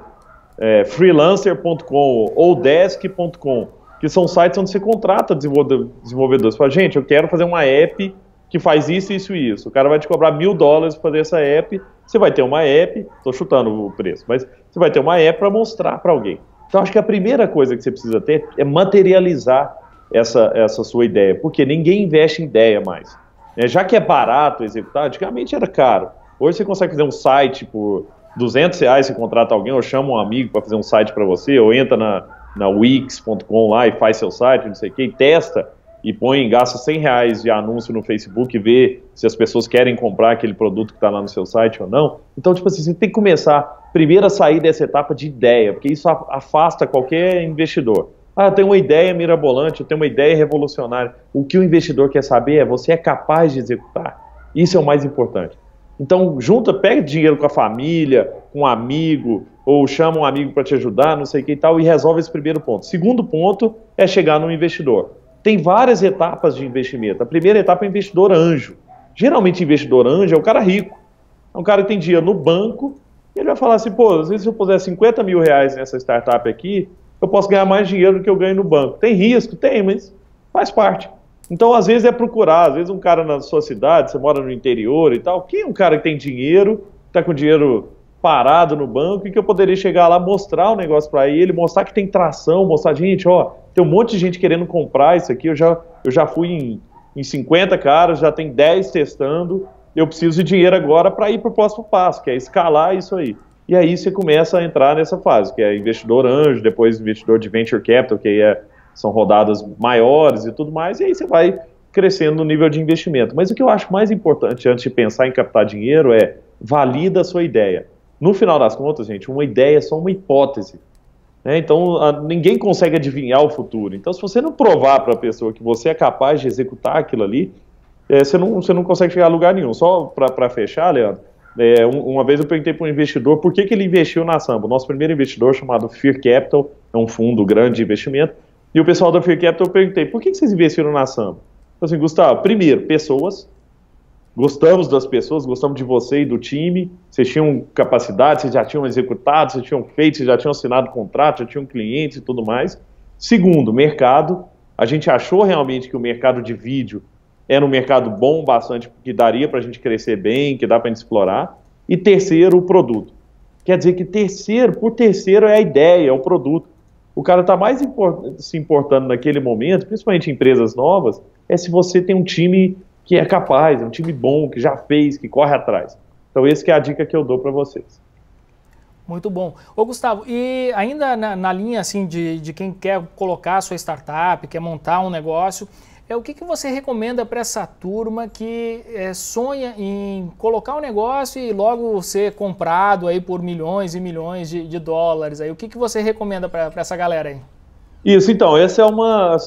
freelancer.com ou desk.com, que são sites onde você contrata desenvolvedores. Você fala, gente, eu quero fazer uma app que faz isso, isso e isso. O cara vai te cobrar $1.000 para fazer essa app. Você vai ter uma app, estou chutando o preço, mas você vai ter uma app para mostrar para alguém. Então, acho que a primeira coisa que você precisa ter é materializar essa sua ideia, porque ninguém investe em ideia mais. Já que é barato executar, antigamente era caro. Hoje você consegue fazer um site por R$200, você contrata alguém, ou chama um amigo para fazer um site para você, ou entra na Wix.com lá e faz seu site, não sei o que, e testa, e gasta R$100 de anúncio no Facebook e vê se as pessoas querem comprar aquele produto que está lá no seu site ou não. Então, tipo assim, você tem que começar primeiro a sair dessa etapa de ideia, porque isso afasta qualquer investidor. Eu tenho uma ideia mirabolante, eu tenho uma ideia revolucionária. O que o investidor quer saber é você é capaz de executar. Isso é o mais importante. Então, pega dinheiro com a família, com um amigo, ou chama um amigo para te ajudar, não sei o que e tal, e resolve esse primeiro ponto. Segundo ponto é chegar no investidor. Tem várias etapas de investimento. A primeira etapa é investidor anjo. Geralmente, investidor anjo é o cara rico. É um cara que tem dinheiro no banco, e ele vai falar assim, pô, às vezes se eu puser R$50 mil nessa startup aqui, eu posso ganhar mais dinheiro do que eu ganho no banco. Tem risco? Tem, mas faz parte. Então, às vezes é procurar, às vezes um cara na sua cidade, você mora no interior e tal, quem é um cara que tem dinheiro, está com dinheiro parado no banco, e que eu poderia chegar lá, mostrar o negócio para ele, mostrar que tem tração, mostrar, gente, ó, tem um monte de gente querendo comprar isso aqui, eu já fui em 50 caras, já tem 10 testando, eu preciso de dinheiro agora para ir para o próximo passo, que é escalar isso aí. E aí você começa a entrar nessa fase, que é investidor anjo, depois investidor de venture capital, que aí são rodadas maiores e tudo mais, e aí você vai crescendo no nível de investimento. Mas o que eu acho mais importante antes de pensar em captar dinheiro é valida a sua ideia. No final das contas, gente, uma ideia é só uma hipótese. Então, ninguém consegue adivinhar o futuro. Então, se você não provar para a pessoa que você é capaz de executar aquilo ali, você não consegue chegar a lugar nenhum. Só para fechar, Leandro, uma vez eu perguntei para um investidor por que ele investiu na Samba. O nosso primeiro investidor, chamado Fear Capital, é um fundo grande de investimento, e o pessoal da Fear Capital eu perguntei, por que vocês investiram na Samba? Eu falei assim, Gustavo, primeiro, pessoas, gostamos das pessoas, gostamos de você e do time, vocês tinham capacidade, vocês já tinham executado, vocês tinham feito, vocês já tinham assinado contrato, já tinham clientes e tudo mais. Segundo, mercado, a gente achou realmente que o mercado de vídeo era um mercado bom bastante, que daria para a gente crescer bem, que dá para a gente explorar. E terceiro, o produto. Quer dizer que por terceiro é a ideia, é o produto. O cara está mais se importando naquele momento, principalmente em empresas novas, é se você tem um time que é capaz, um time bom, que já fez, que corre atrás. Então, essa que é a dica que eu dou para vocês. Muito bom. Ô, Gustavo, e ainda na linha assim, de quem quer colocar a sua startup, quer montar um negócio, o que você recomenda para essa turma que sonha em colocar um negócio e logo ser comprado aí por milhões e milhões de dólares? Aí, o que você recomenda para essa galera aí? Isso, então, essa é uma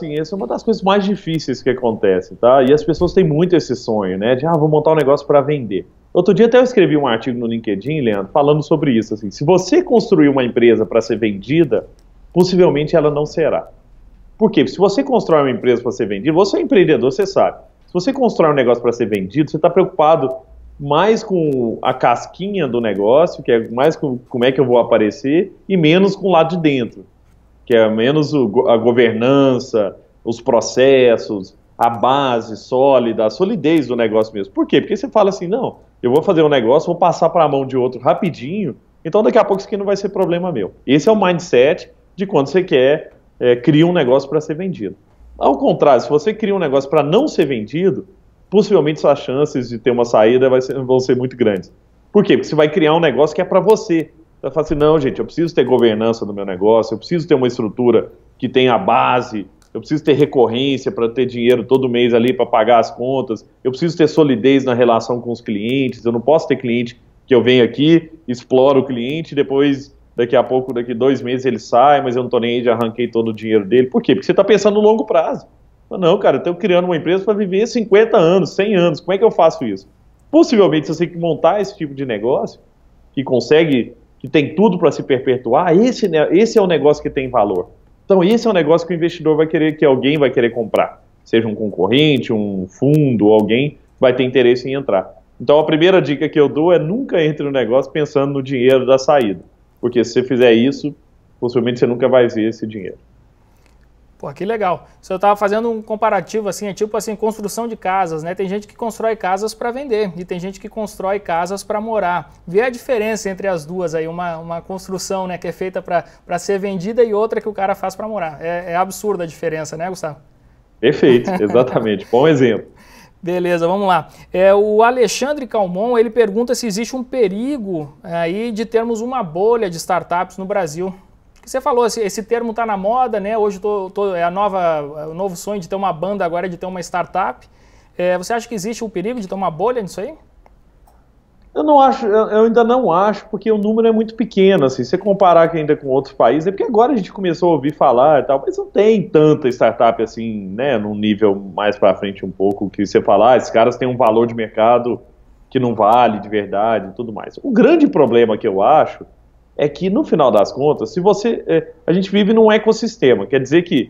das coisas mais difíceis que acontece, tá? E as pessoas têm muito esse sonho, né? De, vou montar um negócio para vender. Outro dia até eu escrevi um artigo no LinkedIn, Leandro, falando sobre isso, assim, se você construir uma empresa para ser vendida, possivelmente ela não será. Por quê? Porque se você constrói uma empresa para ser vendida, você é empreendedor, você sabe. Se você constrói um negócio para ser vendido, você está preocupado mais com a casquinha do negócio, que é mais com como é que eu vou aparecer, e menos com o lado de dentro, que é menos a governança, os processos, a base sólida, a solidez do negócio mesmo. Por quê? Porque você fala assim, não, eu vou fazer um negócio, vou passar para a mão de outro rapidinho, então daqui a pouco isso aqui não vai ser problema meu. Esse é o mindset de quando você quer criar um negócio para ser vendido. Ao contrário, se você cria um negócio para não ser vendido, possivelmente suas chances de ter uma saída vão ser muito grandes. Por quê? Porque você vai criar um negócio que é para você. Você vai falar assim, não, gente, eu preciso ter governança no meu negócio, eu preciso ter uma estrutura que tenha a base, eu preciso ter recorrência para ter dinheiro todo mês ali para pagar as contas, eu preciso ter solidez na relação com os clientes, eu não posso ter cliente que eu venho aqui, exploro o cliente, depois, daqui a pouco, daqui 2 meses ele sai, mas eu não estou nem aí, já arranquei todo o dinheiro dele. Por quê? Porque você está pensando no longo prazo. Não, cara, eu estou criando uma empresa para viver 50 anos, 100 anos, como é que eu faço isso? Possivelmente, se você tem que montar esse tipo de negócio, que consegue, que tem tudo para se perpetuar, esse é o negócio que tem valor. Então, esse é um negócio que o investidor vai querer, que alguém vai querer comprar. Seja um concorrente, um fundo, alguém vai ter interesse em entrar. Então, a primeira dica que eu dou é nunca entre no negócio pensando no dinheiro da saída. Porque se você fizer isso, possivelmente você nunca vai ver esse dinheiro. Pô, que legal. Se eu estava fazendo um comparativo, assim, é tipo assim, construção de casas, né? Tem gente que constrói casas para vender e tem gente que constrói casas para morar. Vê a diferença entre as duas aí, uma construção, né, que é feita para ser vendida e outra que o cara faz para morar. É absurda a diferença, né, Gustavo? Perfeito, exatamente. Bom exemplo. Beleza, vamos lá. O Alexandre Calmon, ele pergunta se existe um perigo aí de termos uma bolha de startups no Brasil. Você falou, esse termo está na moda, né? Hoje é o novo sonho de ter uma banda, agora é de ter uma startup. Você acha que existe o perigo de ter uma bolha nisso aí? Eu não acho, eu ainda não acho, porque o número é muito pequeno, assim, se você comparar ainda com outros países, é porque agora a gente começou a ouvir falar e tal, mas não tem tanta startup assim, né, num nível mais para frente um pouco, que você fala, esses caras têm um valor de mercado que não vale de verdade e tudo mais. O grande problema que eu acho é que, no final das contas, a gente vive num ecossistema, quer dizer que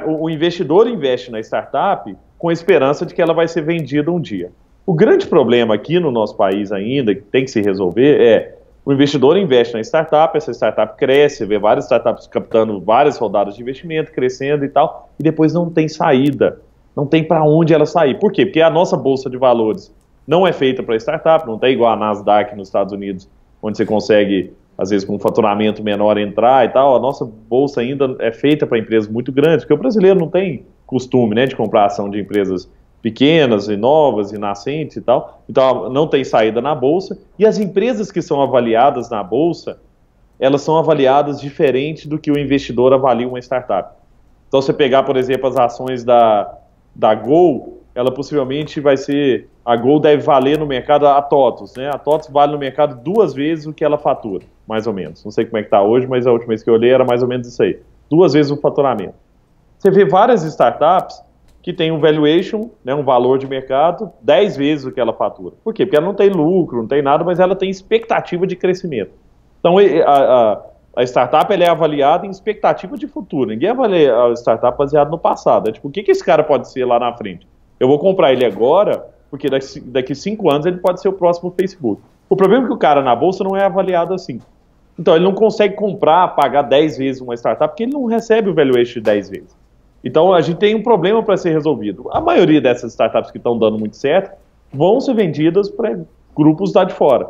o investidor investe na startup com a esperança de que ela vai ser vendida um dia. O grande problema aqui no nosso país ainda, que tem que se resolver, é o investidor investe na startup, essa startup cresce, vê várias startups captando várias rodadas de investimento, crescendo e tal, e depois não tem saída, não tem para onde ela sair. Por quê? Porque a nossa bolsa de valores não é feita para startup, não tem igual a Nasdaq nos Estados Unidos, onde você consegue, às vezes, com um faturamento menor entrar e tal. A nossa bolsa ainda é feita para empresas muito grandes, porque o brasileiro não tem costume, né, de comprar ação de empresas pequenas e novas e nascentes e tal. Então, não tem saída na bolsa. E as empresas que são avaliadas na bolsa, elas são avaliadas diferente do que o investidor avalia uma startup. Então, você pegar, por exemplo, as ações da Gol, ela possivelmente vai ser... A Gol deve valer no mercado a TOTVS, né? A TOTVS vale no mercado 2 vezes o que ela fatura, mais ou menos. Não sei como é que está hoje, mas a última vez que eu olhei era mais ou menos isso aí. 2 vezes o faturamento. Você vê várias startups que têm um valuation, né, um valor de mercado, 10 vezes o que ela fatura. Por quê? Porque ela não tem lucro, não tem nada, mas ela tem expectativa de crescimento. Então, a startup ela é avaliada em expectativa de futuro. Ninguém avalia a startup baseada no passado. É tipo, o que esse cara pode ser lá na frente? Eu vou comprar ele agora, porque daqui 5 anos ele pode ser o próximo Facebook. O problema é que o cara na bolsa não é avaliado assim. Então, ele não consegue comprar, pagar 10 vezes uma startup, porque ele não recebe o valuation de 10 vezes. Então, a gente tem um problema para ser resolvido. A maioria dessas startups que estão dando muito certo vão ser vendidas para grupos lá de fora,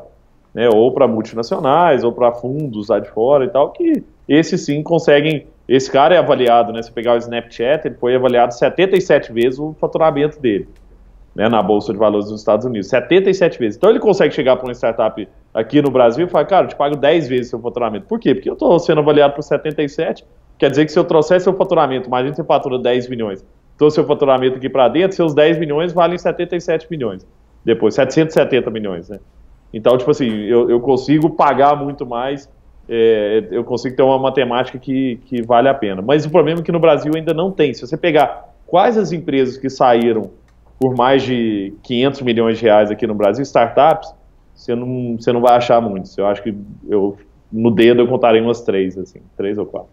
né? Ou para multinacionais, ou para fundos lá de fora e tal, que esses sim conseguem... Esse cara é avaliado, né? Se pegar o Snapchat, ele foi avaliado 77 vezes o faturamento dele, né, na Bolsa de Valores dos Estados Unidos. 77 vezes. Então, ele consegue chegar para uma startup aqui no Brasil e falar, cara, eu te pago 10 vezes seu faturamento. Por quê? Porque eu estou sendo avaliado por 77. Quer dizer que se eu trouxer seu faturamento, imagina que você fatura 10 milhões, trouxe seu faturamento aqui para dentro, seus 10 milhões valem 77 milhões. Depois, 770 milhões, né? Então, tipo assim, eu consigo pagar muito mais, eu consigo ter uma matemática que vale a pena. Mas o problema é que no Brasil ainda não tem. Se você pegar quais as empresas que saíram por mais de 500 milhões de reais aqui no Brasil, startups, você não vai achar muitos. Eu acho que no dedo eu contarei umas 3, assim, 3 ou 4.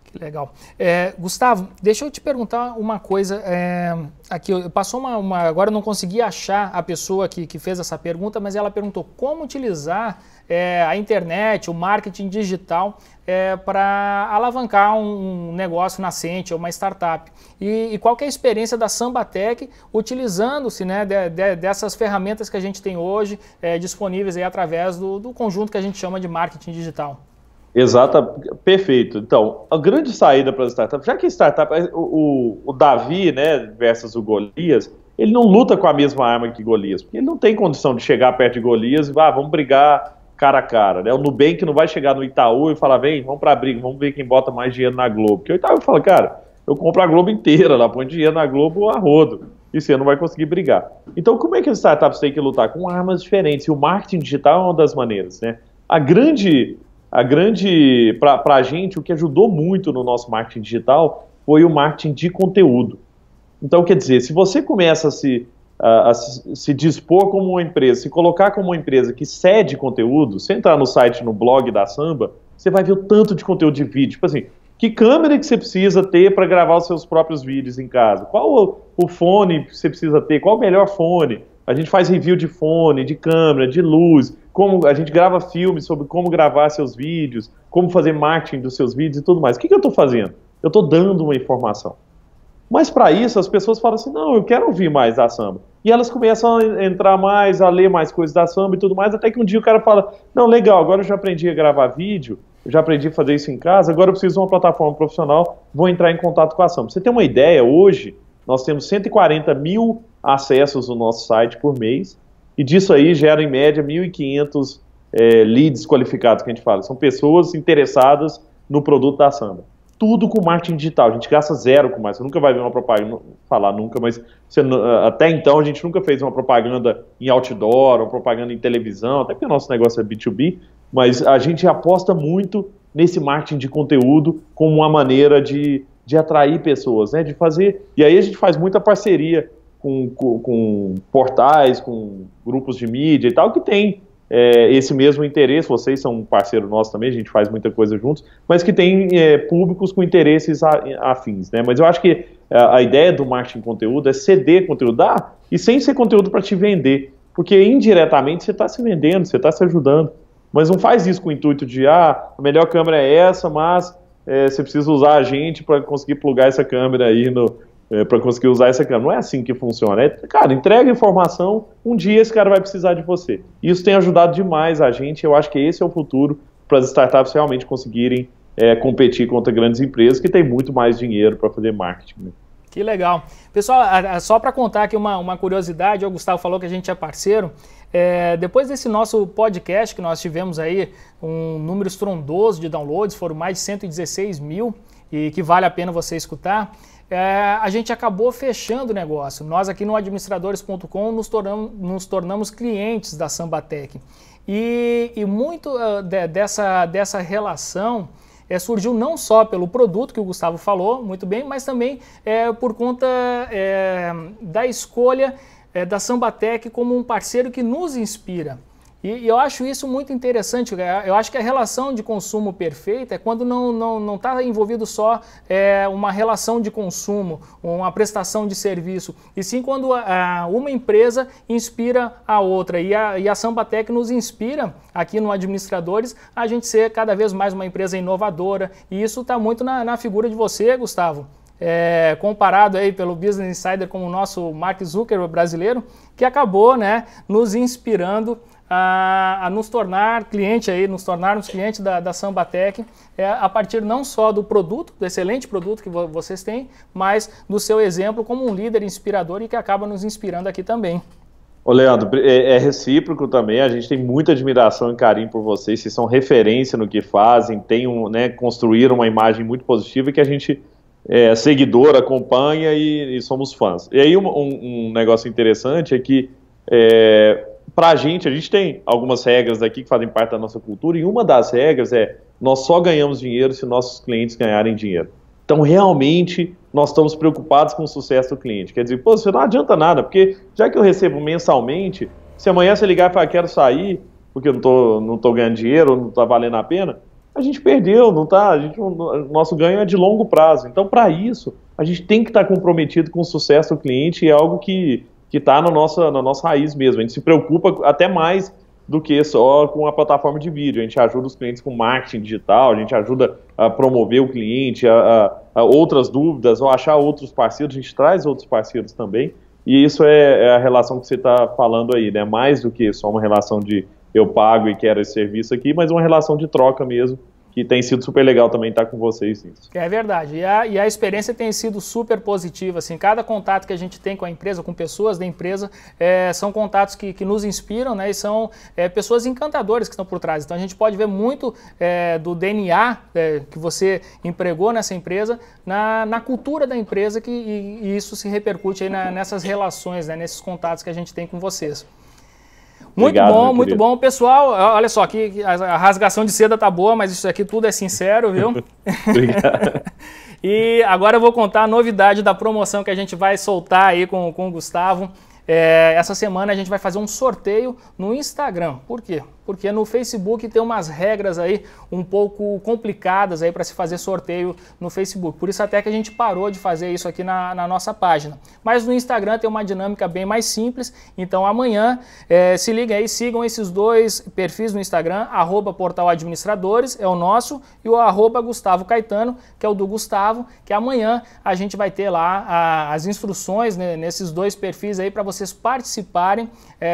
Que legal. Gustavo, deixa eu te perguntar uma coisa. Aqui, passou agora eu não consegui achar a pessoa que fez essa pergunta, mas ela perguntou como utilizar a internet, o marketing digital para alavancar um negócio nascente ou uma startup. E qual que é a experiência da Sambatec utilizando-se, né, dessas ferramentas que a gente tem hoje disponíveis aí através do conjunto que a gente chama de marketing digital? Exato, perfeito. Então, a grande saída para as startups, já que startup, o Davi, né, versus o Golias, ele não luta com a mesma arma que Golias, porque ele não tem condição de chegar perto de Golias e vamos brigar cara a cara, né? O Nubank não vai chegar no Itaú e falar, vem, vamos para a briga, vamos ver quem bota mais dinheiro na Globo. Porque o Itaú fala, cara, eu compro a Globo inteira, lá põe dinheiro na Globo a rodo, e você não vai conseguir brigar. Então, como é que as startups têm que lutar? Com armas diferentes, e o marketing digital é uma das maneiras, né? Para a gente, o que ajudou muito no nosso marketing digital foi o marketing de conteúdo. Então, quer dizer, se você começa a se dispor como uma empresa, se colocar como uma empresa que cede conteúdo, você entrar no site, no blog da Samba, você vai ver o tanto de conteúdo de vídeo. Tipo assim, que câmera que você precisa ter para gravar os seus próprios vídeos em casa? Qual o fone que você precisa ter? Qual o melhor fone? A gente faz review de fone, de câmera, de luz, como a gente grava filmes sobre como gravar seus vídeos, como fazer marketing dos seus vídeos e tudo mais. O que eu estou fazendo? Eu estou dando uma informação. Mas para isso as pessoas falam assim, não, eu quero ouvir mais da Samba. E elas começam a entrar mais, a ler mais coisas da Samba e tudo mais, até que um dia o cara fala, não, legal, agora eu já aprendi a gravar vídeo, eu já aprendi a fazer isso em casa, agora eu preciso de uma plataforma profissional, vou entrar em contato com a Samba. Pra você ter uma ideia, hoje nós temos 140 mil acessos no nosso site por mês, e disso aí gera em média 1.500 leads qualificados que a gente fala. São pessoas interessadas no produto da Samba. Tudo com marketing digital, a gente gasta zero com mais. Você nunca vai ver uma propaganda, falar nunca, mas até então a gente nunca fez uma propaganda em outdoor, uma propaganda em televisão, até porque o nosso negócio é B2B, mas a gente aposta muito nesse marketing de conteúdo como uma maneira de atrair pessoas, né? De fazer. E aí a gente faz muita parceria com portais, com grupos de mídia e tal, que tem esse mesmo interesse. Vocês são um parceiro nosso também, a gente faz muita coisa juntos, mas que tem públicos com interesses afins, né? Mas eu acho que a ideia do marketing de conteúdo é ceder conteúdo, e sem ser conteúdo para te vender, porque indiretamente você está se vendendo, você está se ajudando, mas não faz isso com o intuito de, a melhor câmera é essa, mas você precisa usar a gente para conseguir plugar essa câmera aí para conseguir usar essa câmera. Não é assim que funciona. Cara, entrega informação, um dia esse cara vai precisar de você. Isso tem ajudado demais a gente, eu acho que esse é o futuro para as startups realmente conseguirem competir contra grandes empresas que têm muito mais dinheiro para fazer marketing, né? Que legal. Pessoal, só para contar aqui uma curiosidade, o Gustavo falou que a gente é parceiro. Depois desse nosso podcast que nós tivemos aí, um número estrondoso de downloads, foram mais de 116 mil, e que vale a pena você escutar, a gente acabou fechando o negócio. Nós aqui no administradores.com nos tornamos clientes da Sambatec. E muito dessa relação surgiu não só pelo produto que o Gustavo falou, muito bem, mas também por conta da escolha da Sambatec como um parceiro que nos inspira. E eu acho isso muito interessante. Eu acho que a relação de consumo perfeita é quando não está envolvido só uma relação de consumo, uma prestação de serviço, e sim quando uma empresa inspira a outra. E a Sambatec nos inspira aqui no Administradores a gente ser cada vez mais uma empresa inovadora, e isso está muito na figura de você, Gustavo. Comparado aí pelo Business Insider como o nosso Mark Zuckerberg brasileiro, que acabou, né, nos inspirando a nos tornar cliente aí, nos tornarmos clientes da Sambatec, a partir não só do produto, do excelente produto que vocês têm, mas do seu exemplo como um líder inspirador e que acaba nos inspirando aqui também. Ô Leandro, é recíproco também, a gente tem muita admiração e carinho por vocês, vocês são referência no que fazem, construíram uma imagem muito positiva que a gente seguidor, acompanha e somos fãs. E aí um negócio interessante é que pra gente, a gente tem algumas regras aqui que fazem parte da nossa cultura, e uma das regras nós só ganhamos dinheiro se nossos clientes ganharem dinheiro. Então, realmente, nós estamos preocupados com o sucesso do cliente. Quer dizer, pô, você não adianta nada, porque já que eu recebo mensalmente, se amanhã você ligar e falar, quero sair, porque eu não tô ganhando dinheiro, não está valendo a pena, a gente perdeu, não tá? Nosso ganho é de longo prazo. Então, para isso, a gente tem que estar comprometido com o sucesso do cliente, e é algo que está na nossa raiz mesmo. A gente se preocupa até mais do que só com a plataforma de vídeo. A gente ajuda os clientes com marketing digital, a gente ajuda a promover o cliente, a outras dúvidas, ou achar outros parceiros, a gente traz outros parceiros também, e isso é a relação que você está falando aí, né? Mais do que só uma relação de eu pago e quero esse serviço aqui, mas uma relação de troca mesmo, que tem sido super legal também estar com vocês nisso. É verdade, e a experiência tem sido super positiva, assim, cada contato que a gente tem com a empresa, com pessoas da empresa, são contatos que nos inspiram, né, e são pessoas encantadoras que estão por trás. Então a gente pode ver muito do DNA que você empregou nessa empresa, na cultura da empresa, e isso se repercute aí nessas relações, né, nesses contatos que a gente tem com vocês. Muito Obrigado, bom, muito bom. Pessoal, olha só, aqui a rasgação de seda tá boa, mas isso aqui tudo é sincero, viu? Obrigado. E agora eu vou contar a novidade da promoção que a gente vai soltar aí com o Gustavo. Essa semana a gente vai fazer um sorteio no Instagram. Por quê? Porque no Facebook tem umas regras aí um pouco complicadas aí para se fazer sorteio no Facebook. Por isso até que a gente parou de fazer isso aqui na nossa página. Mas no Instagram tem uma dinâmica bem mais simples. Então amanhã, se liguem aí, sigam esses dois perfis no Instagram, @portaladministradores, é o nosso, e o @Gustavo Caetano, que é o do Gustavo, que amanhã a gente vai ter lá as instruções, né, nesses dois perfis aí para vocês participarem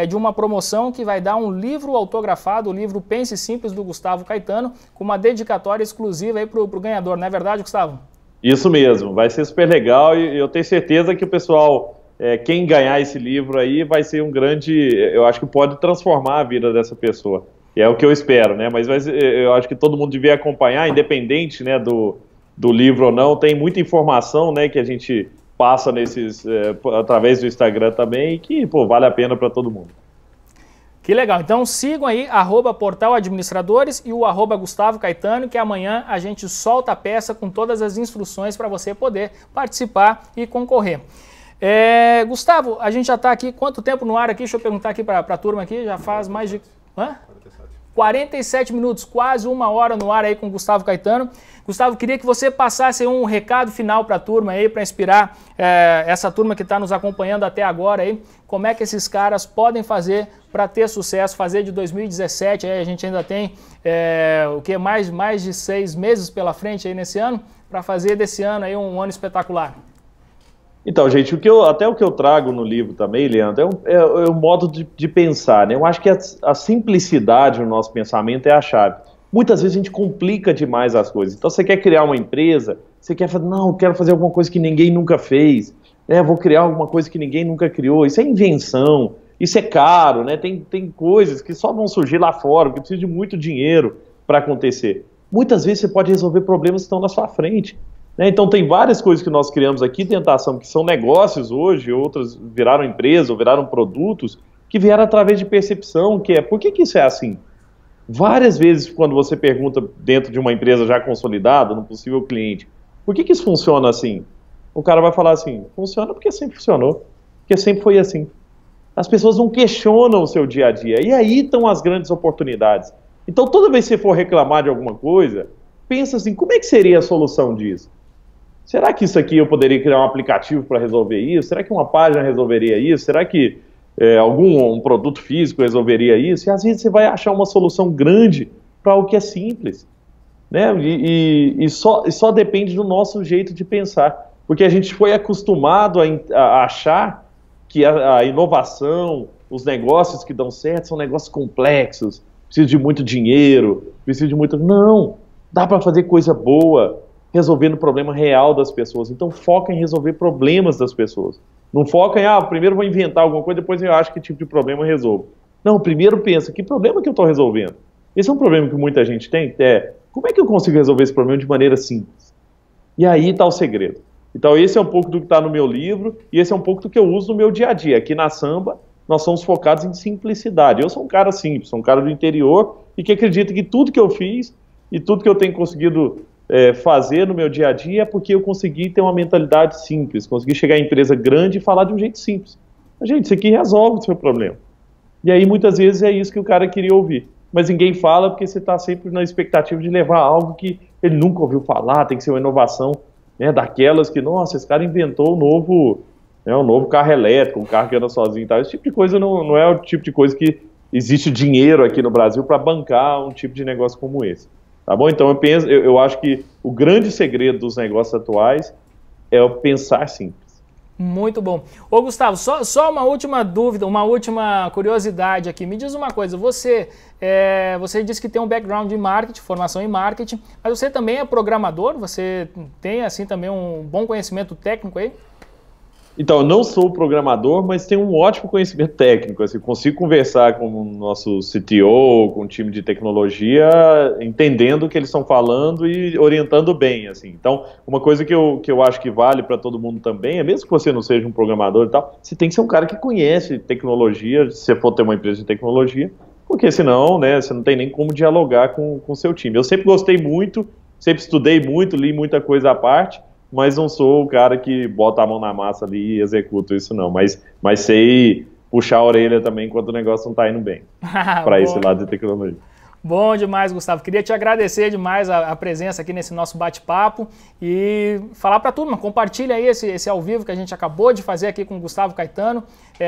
de uma promoção que vai dar um livro autografado, o livro Pense Simples, do Gustavo Caetano, com uma dedicatória exclusiva aí para o ganhador, não é verdade, Gustavo? Isso mesmo, vai ser super legal e eu tenho certeza que o pessoal, quem ganhar esse livro aí, vai ser um grande, eu acho que pode transformar a vida dessa pessoa, e é o que eu espero, né, mas eu acho que todo mundo devia acompanhar, independente, né, do livro ou não, tem muita informação, né, que a gente passa através do Instagram também, e que, pô, vale a pena para todo mundo. Que legal, então sigam aí @portaladministradores e o @Gustavo Caetano, que amanhã a gente solta a peça com todas as instruções para você poder participar e concorrer. Gustavo, a gente já está aqui, quanto tempo no ar aqui? Deixa eu perguntar aqui para a turma aqui, já faz mais de... 47 minutos, quase 1 hora no ar aí com o Gustavo Caetano. Gustavo, queria que você passasse um recado final para a turma aí, para inspirar essa turma que está nos acompanhando até agora aí, como é que esses caras podem fazer para ter sucesso, fazer de 2017, aí a gente ainda tem o que, mais de 6 meses pela frente aí nesse ano, para fazer desse ano aí um ano espetacular. Então, gente, até o que eu trago no livro também, Leandro, é o modo de pensar, né? Eu acho que a simplicidade no nosso pensamento é a chave. Muitas vezes a gente complica demais as coisas. Então, você quer criar uma empresa, você quer fazer, não, eu quero fazer alguma coisa que ninguém nunca fez, né? Vou criar alguma coisa que ninguém nunca criou. Isso é invenção, isso é caro, né? Tem coisas que só vão surgir lá fora, porque precisa de muito dinheiro para acontecer. Muitas vezes você pode resolver problemas que estão na sua frente. Então tem várias coisas que nós criamos aqui dentro da Ação, que são negócios hoje, outras viraram empresa ou viraram produtos, que vieram através de percepção, que por que isso é assim? Várias vezes quando você pergunta dentro de uma empresa já consolidada, no possível cliente, por que isso funciona assim? O cara vai falar assim, funciona porque sempre funcionou, porque sempre foi assim. As pessoas não questionam o seu dia a dia, e aí estão as grandes oportunidades. Então toda vez que você for reclamar de alguma coisa, pensa assim, como é que seria a solução disso? Será que isso aqui eu poderia criar um aplicativo para resolver isso? Será que uma página resolveria isso? Será que um produto físico resolveria isso? E às vezes você vai achar uma solução grande para o que é simples, né? E só depende do nosso jeito de pensar. Porque a gente foi acostumado a achar que a inovação, os negócios que dão certo são negócios complexos, precisa de muito dinheiro, precisa de muito... Não, dá para fazer coisa boa, resolvendo o problema real das pessoas. Então foca em resolver problemas das pessoas. Não foca em, primeiro vou inventar alguma coisa, depois eu acho que tipo de problema eu resolvo. Não, primeiro pensa, que problema que eu estou resolvendo? Esse é um problema que muita gente tem, como é que eu consigo resolver esse problema de maneira simples? E aí está o segredo. Então esse é um pouco do que está no meu livro, e esse é um pouco do que eu uso no meu dia a dia. Aqui na Samba, nós somos focados em simplicidade. Eu sou um cara simples, sou um cara do interior, e que acredita que tudo que eu fiz, e tudo que eu tenho conseguido fazer no meu dia a dia é porque eu consegui ter uma mentalidade simples, consegui chegar em empresa grande e falar de um jeito simples. Gente, isso aqui resolve o seu problema. E aí muitas vezes é isso que o cara queria ouvir. Mas ninguém fala porque você está sempre na expectativa de levar algo que ele nunca ouviu falar, tem que ser uma inovação, né, daquelas que, nossa, esse cara inventou um novo carro elétrico, um carro que anda sozinho e tal. Esse tipo de coisa não é o tipo de coisa que existe dinheiro aqui no Brasil para bancar um tipo de negócio como esse. Tá bom? Então eu acho que o grande segredo dos negócios atuais é o pensar simples. Muito bom. Ô Gustavo, só uma última dúvida, uma última curiosidade aqui. Me diz uma coisa, você disse que tem um background em marketing, formação em marketing, mas você também é programador? Você tem assim também um bom conhecimento técnico aí? Então, eu não sou programador, mas tenho um ótimo conhecimento técnico. Assim, consigo conversar com o nosso CTO, com o time de tecnologia, entendendo o que eles estão falando e orientando bem. Assim. Então, uma coisa que eu acho que vale para todo mundo também, é mesmo que você não seja um programador e tal, você tem que ser um cara que conhece tecnologia, se você for ter uma empresa de tecnologia, porque senão, né, você não tem nem como dialogar com o seu time. Eu sempre gostei muito, sempre estudei muito, li muita coisa à parte, mas não sou o cara que bota a mão na massa ali e executa isso não, mas sei puxar a orelha também quando o negócio não está indo bem, para esse lado de tecnologia. Bom demais, Gustavo. Queria te agradecer demais a presença aqui nesse nosso bate-papo e falar para a turma, compartilha aí esse ao vivo que a gente acabou de fazer aqui com o Gustavo Caetano,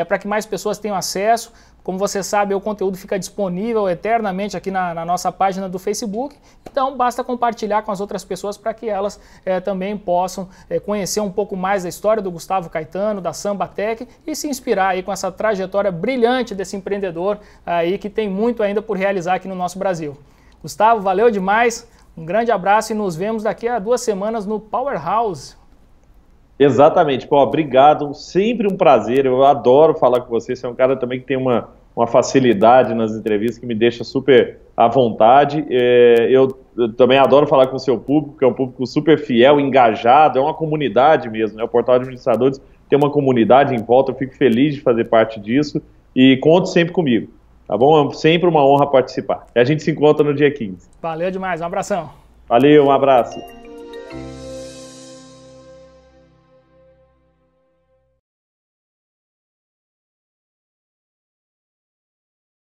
para que mais pessoas tenham acesso. Como você sabe, o conteúdo fica disponível eternamente aqui na nossa página do Facebook, então basta compartilhar com as outras pessoas para que elas também possam conhecer um pouco mais da história do Gustavo Caetano, da Sambatec e se inspirar aí com essa trajetória brilhante desse empreendedor aí que tem muito ainda por realizar aqui no nosso Brasil. Gustavo, valeu demais, um grande abraço e nos vemos daqui a 2 semanas no Powerhouse. Exatamente, Paulo, obrigado, sempre um prazer, eu adoro falar com você, você é um cara também que tem uma facilidade nas entrevistas que me deixa super à vontade, eu também adoro falar com o seu público, que é um público super fiel, engajado, é uma comunidade mesmo, né? O Portal de Administradores tem uma comunidade em volta, eu fico feliz de fazer parte disso e conte sempre comigo, tá bom? É sempre uma honra participar. E a gente se encontra no dia 15. Valeu demais, um abração. Valeu, um abraço.